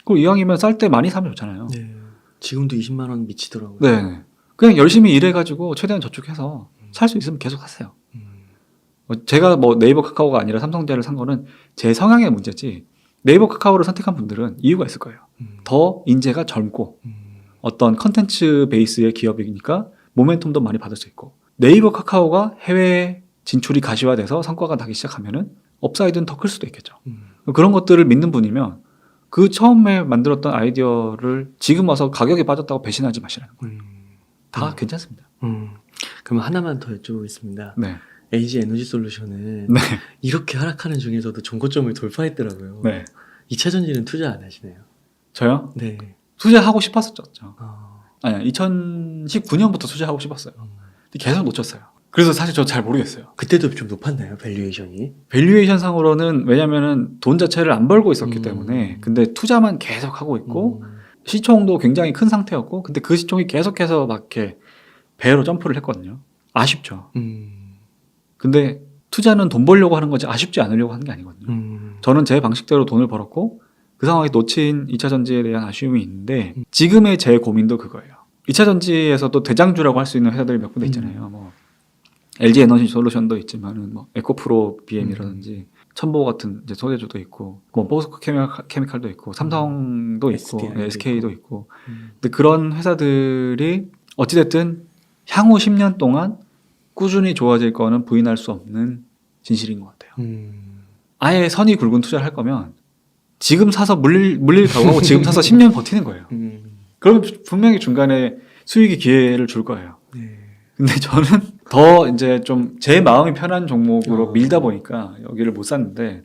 그리고 이왕이면 쌀 때 많이 사면 좋잖아요. 네. 지금도 20만 원 미치더라고요. 네. 그냥 열심히 일해가지고 최대한 저축해서 살 수 있으면 계속 하세요. 제가 뭐 네이버 카카오가 아니라 삼성전자를 산 거는 제 성향의 문제지 네이버 카카오를 선택한 분들은 이유가 있을 거예요. 더 인재가 젊고 어떤 컨텐츠 베이스의 기업이니까 모멘텀도 많이 받을 수 있고 네이버 카카오가 해외 진출이 가시화돼서 성과가 나기 시작하면은 업사이드는 더 클 수도 있겠죠. 그런 것들을 믿는 분이면 그 처음에 만들었던 아이디어를 지금 와서 가격이 빠졌다고 배신하지 마시라는 거예요. 다 괜찮습니다. 그럼 하나만 더 여쭤보겠습니다. 네. LG 에너지 솔루션은 네. 이렇게 하락하는 중에서도 종고점을 돌파했더라고요. 네. 2차전지는 투자 안 하시네요. 저요? 네. 투자하고 싶었었죠. 어. 아니, 2019년부터 투자하고 싶었어요. 근데 계속 놓쳤어요. 그래서 사실 저 잘 모르겠어요. 그때도 좀 높았나요, 밸류에이션이? 밸류에이션 상으로는 왜냐면은 돈 자체를 안 벌고 있었기 때문에 근데 투자만 계속 하고 있고 시총도 굉장히 큰 상태였고 근데 그 시총이 계속해서 막 이렇게 배로 점프를 했거든요. 아쉽죠. 근데 투자는 돈 벌려고 하는 거지 아쉽지 않으려고 하는 게 아니거든요. 저는 제 방식대로 돈을 벌었고 그 상황에 놓친 2차전지에 대한 아쉬움이 있는데 지금의 제 고민도 그거예요. 2차전지에서도 대장주라고 할 수 있는 회사들이 몇 군데 있잖아요. 뭐 LG 에너지 솔루션도 있지만은 뭐 에코프로 BM이라든지 첨보 같은 이제 소재주도 있고 뭐 포스코 케미칼도 있고 삼성도 있고 SK도 있고 근데 그런 회사들이 어찌됐든 향후 10년 동안 꾸준히 좋아질 거는 부인할 수 없는 진실인 것 같아요. 아예 선이 굵은 투자를 할 거면 지금 사서 물릴 각오하고 지금 사서 10년 버티는 거예요. 그러면 분명히 중간에 수익의 기회를 줄 거예요. 네. 근데 저는 더 이제 좀 제 마음이 편한 종목으로 밀다 보니까 여기를 못 샀는데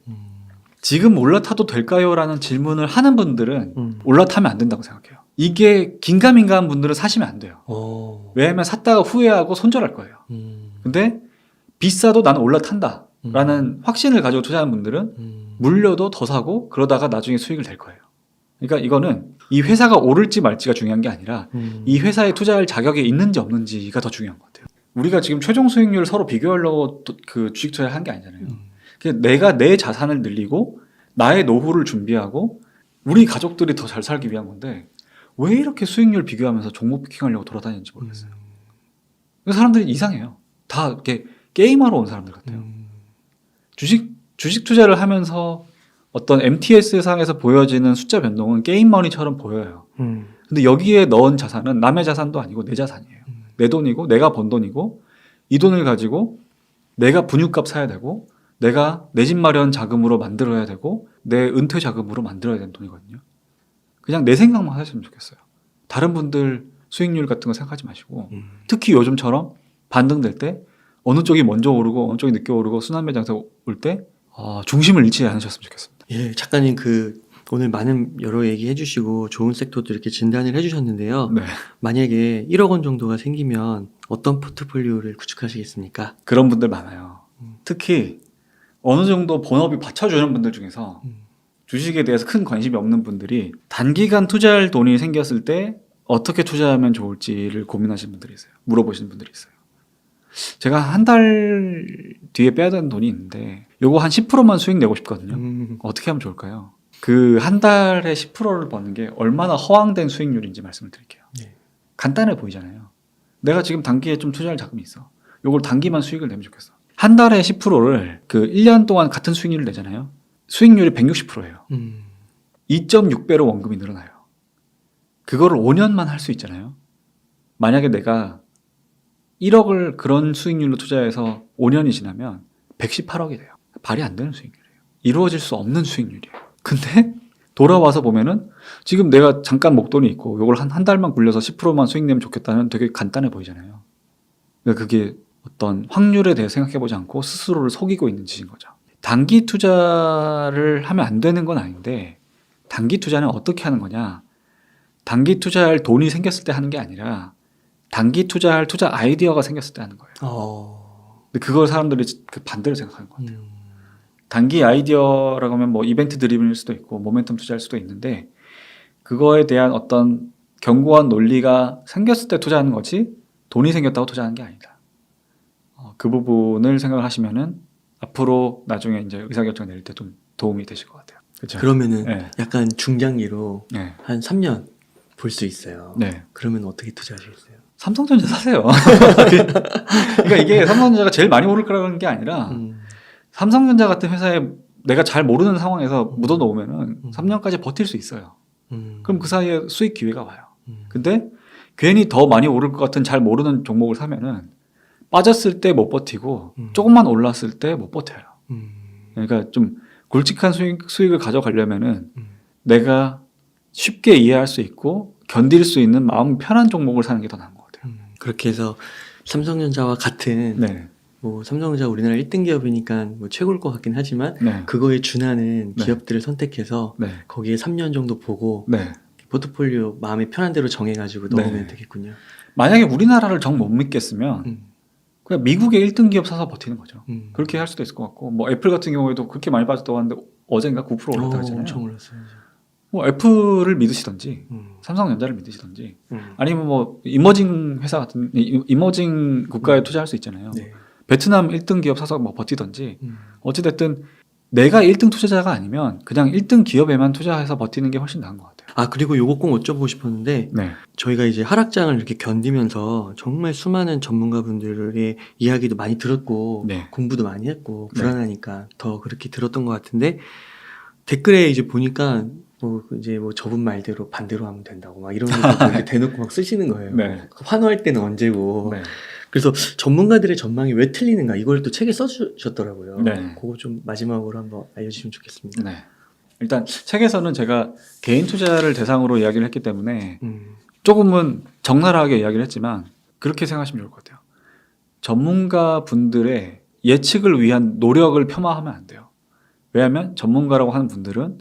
지금 올라타도 될까요? 라는 질문을 하는 분들은 올라타면 안 된다고 생각해요. 이게 긴가민가한 분들은 사시면 안 돼요. 왜냐하면 샀다가 후회하고 손절할 거예요. 근데 비싸도 나는 올라탄다 라는 확신을 가지고 투자하는 분들은 물려도 더 사고 그러다가 나중에 수익을 낼 거예요. 그러니까 이거는 이 회사가 오를지 말지가 중요한 게 아니라 이 회사에 투자할 자격이 있는지 없는지가 더 중요한 것 같아요. 우리가 지금 최종 수익률을 서로 비교하려고 그 주식 투자를 한 게 아니잖아요. 내가 내 자산을 늘리고 나의 노후를 준비하고 우리 가족들이 더 잘 살기 위한 건데 왜 이렇게 수익률 비교하면서 종목 피킹하려고 돌아다니는지 모르겠어요. 사람들이 이상해요. 다 이렇게 게임하러 온 사람들 같아요. 주식 투자를 하면서 어떤 MTS 상에서 보여지는 숫자 변동은 게임머니처럼 보여요. 근데 여기에 넣은 자산은 남의 자산도 아니고 내 자산이에요. 내 돈이고 내가 번 돈이고 이 돈을 가지고 내가 분유값 사야 되고 내가 내 집 마련 자금으로 만들어야 되고 내 은퇴 자금으로 만들어야 되는 돈이거든요. 그냥 내 생각만 하셨으면 좋겠어요. 다른 분들 수익률 같은 거 생각하지 마시고 특히 요즘처럼 반등될 때 어느 쪽이 먼저 오르고 어느 쪽이 늦게 오르고 순환매 장세 올 때 중심을 잃지 않으셨으면 좋겠습니다. 예, 작가님 오늘 많은 여러 얘기 해주시고 좋은 섹터도 이렇게 진단을 해주셨는데요. 네. 만약에 1억 원 정도가 생기면 어떤 포트폴리오를 구축하시겠습니까? 그런 분들 많아요. 특히 어느 정도 본업이 받쳐주는 분들 중에서 주식에 대해서 큰 관심이 없는 분들이 단기간 투자할 돈이 생겼을 때 어떻게 투자하면 좋을지를 고민하시는 분들이 있어요. 물어보시는 분들이 있어요. 제가 한 달 뒤에 빼야 되는 돈이 있는데 요거 한 10%만 수익 내고 싶거든요. 어떻게 하면 좋을까요? 그 한 달에 10%를 버는 게 얼마나 허황된 수익률인지 말씀을 드릴게요. 네. 간단해 보이잖아요. 내가 지금 단기에 좀 투자할 자금이 있어. 요걸 단기만 수익을 내면 좋겠어. 한 달에 10%를 그 1년 동안 같은 수익률을 내잖아요. 수익률이 160%예요. 2.6배로 원금이 늘어나요. 그거를 5년만 할 수 있잖아요. 만약에 내가 1억을 그런 수익률로 투자해서 5년이 지나면 118억이 돼요. 발이 안 되는 수익률이에요. 이루어질 수 없는 수익률이에요. 근데 돌아와서 보면은 지금 내가 잠깐 목돈이 있고 이걸 한 달만 굴려서 10%만 수익 내면 좋겠다는 되게 간단해 보이잖아요. 그러니까 그게 어떤 확률에 대해 생각해보지 않고 스스로를 속이고 있는 짓인 거죠. 단기 투자를 하면 안 되는 건 아닌데 단기 투자는 어떻게 하는 거냐? 단기 투자할 돈이 생겼을 때 하는 게 아니라 단기 투자할 투자 아이디어가 생겼을 때 하는 거예요. 근데 그걸 사람들이 그 반대로 생각하는 것 같아요. 단기 아이디어라고 하면 뭐 이벤트 드리븐일 수도 있고 모멘텀 투자할 수도 있는데 그거에 대한 어떤 견고한 논리가 생겼을 때 투자하는 거지 돈이 생겼다고 투자하는 게 아니다. 그 부분을 생각을 하시면은 앞으로 나중에 이제 의사결정 내릴 때 좀 도움이 되실 것 같아요. 그렇죠? 그러면은 네. 약간 중장기로 네. 한 3년 볼 수 있어요. 네. 그러면 어떻게 투자하시겠어요? 삼성전자 사세요. 그러니까 이게 삼성전자가 제일 많이 오를 거라는 게 아니라 삼성전자 같은 회사에 내가 잘 모르는 상황에서 묻어 놓으면은 3년까지 버틸 수 있어요. 그럼 그 사이에 수익 기회가 와요. 근데 괜히 더 많이 오를 것 같은 잘 모르는 종목을 사면은 빠졌을 때 못 버티고 조금만 올랐을 때 못 버텨요. 그러니까 좀 굵직한 수익을 가져가려면은 내가 쉽게 이해할 수 있고 견딜 수 있는 마음 편한 종목을 사는 게 더 나은 것 같아요. 그렇게 해서 삼성전자와 같은 네. 뭐 삼성전자 우리나라 1등 기업이니까 뭐 최고일 것 같긴 하지만 네. 그거에 준하는 네. 기업들을 선택해서 네. 거기에 3년 정도 보고 네. 포트폴리오 마음에 편한 대로 정해가지고 넣으면 네. 되겠군요. 만약에 우리나라를 정 못 믿겠으면 그냥 미국의 1등 기업 사서 버티는 거죠. 그렇게 할 수도 있을 것 같고 뭐 애플 같은 경우에도 그렇게 많이 빠졌다고 하는데 어젠가 9% 올랐다고 했잖아요. 엄청 올랐어요. 뭐 애플을 믿으시던지 삼성전자를 믿으시던지 아니면 뭐 이머징 회사 같은 이머징 국가에 투자할 수 있잖아요. 네. 베트남 1등 기업 사서 뭐 버티던지 어찌됐든 내가 1등 투자자가 아니면 그냥 1등 기업에만 투자해서 버티는 게 훨씬 나은 것 같아요. 그리고 요거 꼭 여쭤보고 싶었는데 네. 저희가 이제 하락장을 이렇게 견디면서 정말 수많은 전문가분들의 이야기도 많이 들었고 네. 공부도 많이 했고 네. 불안하니까 더 그렇게 들었던 것 같은데 댓글에 이제 보니까 뭐 이제 뭐 저분 말대로 반대로 하면 된다고 막 이런 것도 이렇게 대놓고 막 쓰시는 거예요. 네. 환호할 때는 언제고. 네. 그래서 전문가들의 전망이 왜 틀리는가 이걸 또 책에 써주셨더라고요. 네. 그거 좀 마지막으로 한번 알려주시면 좋겠습니다. 네. 일단 책에서는 제가 개인 투자를 대상으로 이야기를 했기 때문에 조금은 적나라하게 이야기를 했지만 그렇게 생각하시면 좋을 것 같아요. 전문가 분들의 예측을 위한 노력을 폄하하면 안 돼요. 왜냐하면 전문가라고 하는 분들은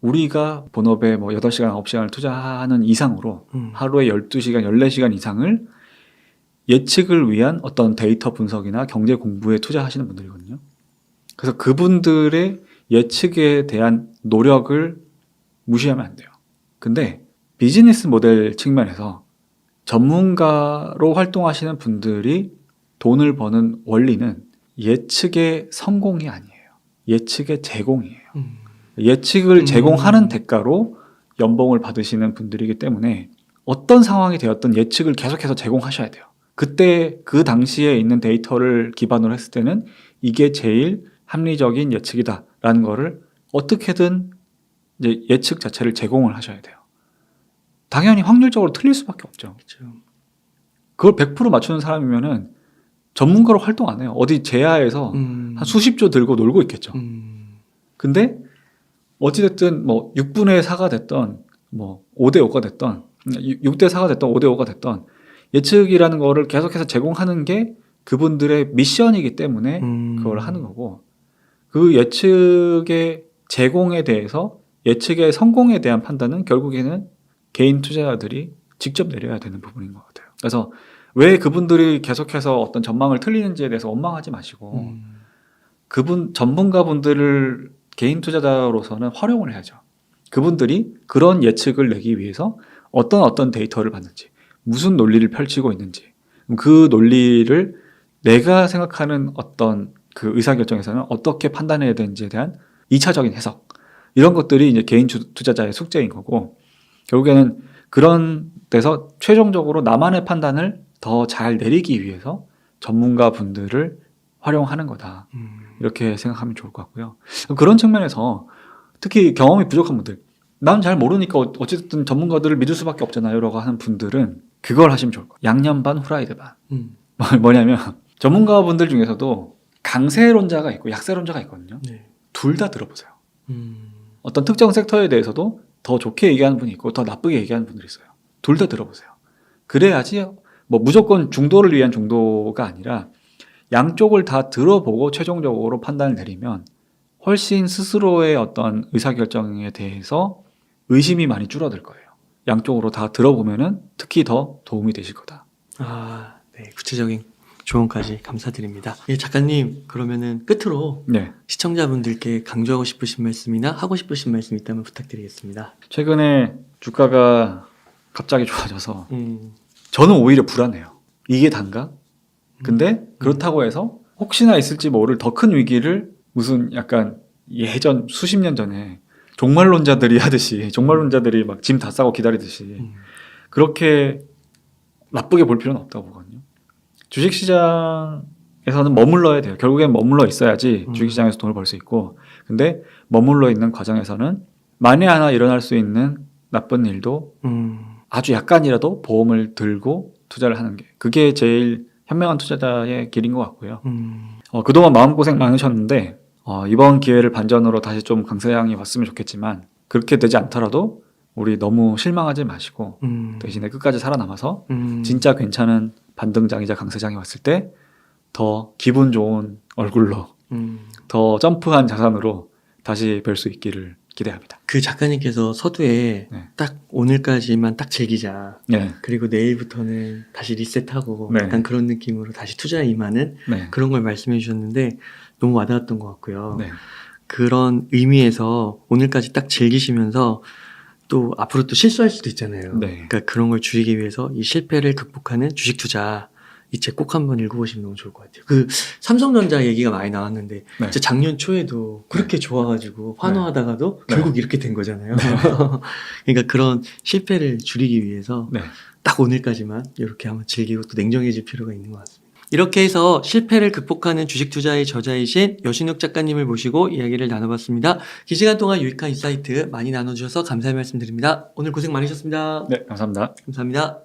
우리가 본업에 뭐 8시간, 9시간을 투자하는 이상으로 하루에 12시간, 14시간 이상을 예측을 위한 어떤 데이터 분석이나 경제 공부에 투자하시는 분들이거든요. 그래서 그분들의 예측에 대한 노력을 무시하면 안 돼요. 근데 비즈니스 모델 측면에서 전문가로 활동하시는 분들이 돈을 버는 원리는 예측의 성공이 아니에요. 예측의 제공이에요. 예측을 제공하는 대가로 연봉을 받으시는 분들이기 때문에 어떤 상황이 되었든 예측을 계속해서 제공하셔야 돼요. 그때 그 당시에 있는 데이터를 기반으로 했을 때는 이게 제일 합리적인 예측이다라는 거를 어떻게든 이제 예측 자체를 제공을 하셔야 돼요. 당연히 확률적으로 틀릴 수밖에 없죠. 그렇죠. 그걸 100% 맞추는 사람이면은 전문가로 활동 안 해요. 어디 제야에서 한 수십조 들고 놀고 있겠죠. 근데 어찌됐든 뭐 6분의 4가 됐던 뭐 5대 5가 됐던 6대 4가 됐던 5대 5가 됐던 예측이라는 거를 계속해서 제공하는 게 그분들의 미션이기 때문에 그걸 하는 거고, 그 예측의 제공에 대해서 예측의 성공에 대한 판단은 결국에는 개인 투자자들이 직접 내려야 되는 부분인 것 같아요. 그래서 왜 그분들이 계속해서 어떤 전망을 틀리는지에 대해서 원망하지 마시고 그분 전문가분들을 개인 투자자로서는 활용을 해야죠. 그분들이 그런 예측을 내기 위해서 어떤 데이터를 봤는지, 무슨 논리를 펼치고 있는지, 그 논리를 내가 생각하는 어떤 그 의사결정에서는 어떻게 판단해야 되는지에 대한 2차적인 해석, 이런 것들이 이제 개인 투자자의 숙제인 거고, 결국에는 그런 데서 최종적으로 나만의 판단을 더 잘 내리기 위해서 전문가 분들을 활용하는 거다. 이렇게 생각하면 좋을 것 같고요. 그런 측면에서 특히 경험이 부족한 분들, 난 잘 모르니까 어쨌든 전문가들을 믿을 수밖에 없잖아요 라고 하는 분들은 그걸 하시면 좋을 거예요. 양념 반 후라이드 반. 뭐냐면 전문가분들 중에서도 강세론자가 있고 약세론자가 있거든요. 네. 둘 다 들어보세요. 어떤 특정 섹터에 대해서도 더 좋게 얘기하는 분이 있고 더 나쁘게 얘기하는 분들이 있어요. 둘 다 들어보세요. 그래야지 뭐 무조건 중도를 위한 중도가 아니라 양쪽을 다 들어보고 최종적으로 판단을 내리면 훨씬 스스로의 어떤 의사결정에 대해서 의심이 많이 줄어들 거예요. 양쪽으로 다 들어보면은 특히 더 도움이 되실 거다. 네. 구체적인 조언까지 감사드립니다. 예, 작가님, 그러면은 끝으로 네. 시청자분들께 강조하고 싶으신 말씀이나 하고 싶으신 말씀 있다면 부탁드리겠습니다. 최근에 주가가 갑자기 좋아져서 저는 오히려 불안해요. 이게 단가? 근데 그렇다고 해서 혹시나 있을지 모를 더 큰 위기를 무슨 약간 예전 수십 년 전에 종말론자들이 하듯이, 종말론자들이 막 짐 다 싸고 기다리듯이 그렇게 나쁘게 볼 필요는 없다고 보거든요. 주식시장에서는 머물러야 돼요. 결국엔 머물러 있어야지 주식시장에서 돈을 벌 수 있고, 근데 머물러 있는 과정에서는 만에 하나 일어날 수 있는 나쁜 일도 아주 약간이라도 보험을 들고 투자를 하는 게, 그게 제일 현명한 투자자의 길인 것 같고요. 그동안 마음고생 많으셨는데 이번 기회를 반전으로 다시 좀 강세장이 왔으면 좋겠지만, 그렇게 되지 않더라도 우리 너무 실망하지 마시고 대신에 끝까지 살아남아서 진짜 괜찮은 반등장이자 강세장이 왔을 때 더 기분 좋은 얼굴로 더 점프한 자산으로 다시 뵐 수 있기를 기대합니다. 그 작가님께서 서두에 네. 딱 오늘까지만 딱 즐기자. 네. 그리고 내일부터는 다시 리셋하고 네. 약간 그런 느낌으로 다시 투자에 임하는 네. 그런 걸 말씀해 주셨는데 너무 와닿았던 것 같고요. 네. 그런 의미에서 오늘까지 딱 즐기시면서 또 앞으로 또 실수할 수도 있잖아요. 네. 그러니까 그런 걸 줄이기 위해서 이 실패를 극복하는 주식 투자, 이 책 꼭 한번 읽어보시면 너무 좋을 것 같아요. 그 삼성전자 얘기가 많이 나왔는데 네. 진짜 작년 초에도 그렇게 좋아가지고 환호하다가도 네. 결국 이렇게 된 거잖아요. 그러니까 그런 실패를 줄이기 위해서 네. 딱 오늘까지만 이렇게 한번 즐기고 또 냉정해질 필요가 있는 것 같습니다. 이렇게 해서 실패를 극복하는 주식 투자의 저자이신 여신욱 작가님을 모시고 이야기를 나눠봤습니다. 긴 시간 동안 유익한 인사이트 많이 나눠주셔서 감사의 말씀드립니다. 오늘 고생 많으셨습니다. 네, 감사합니다. 감사합니다.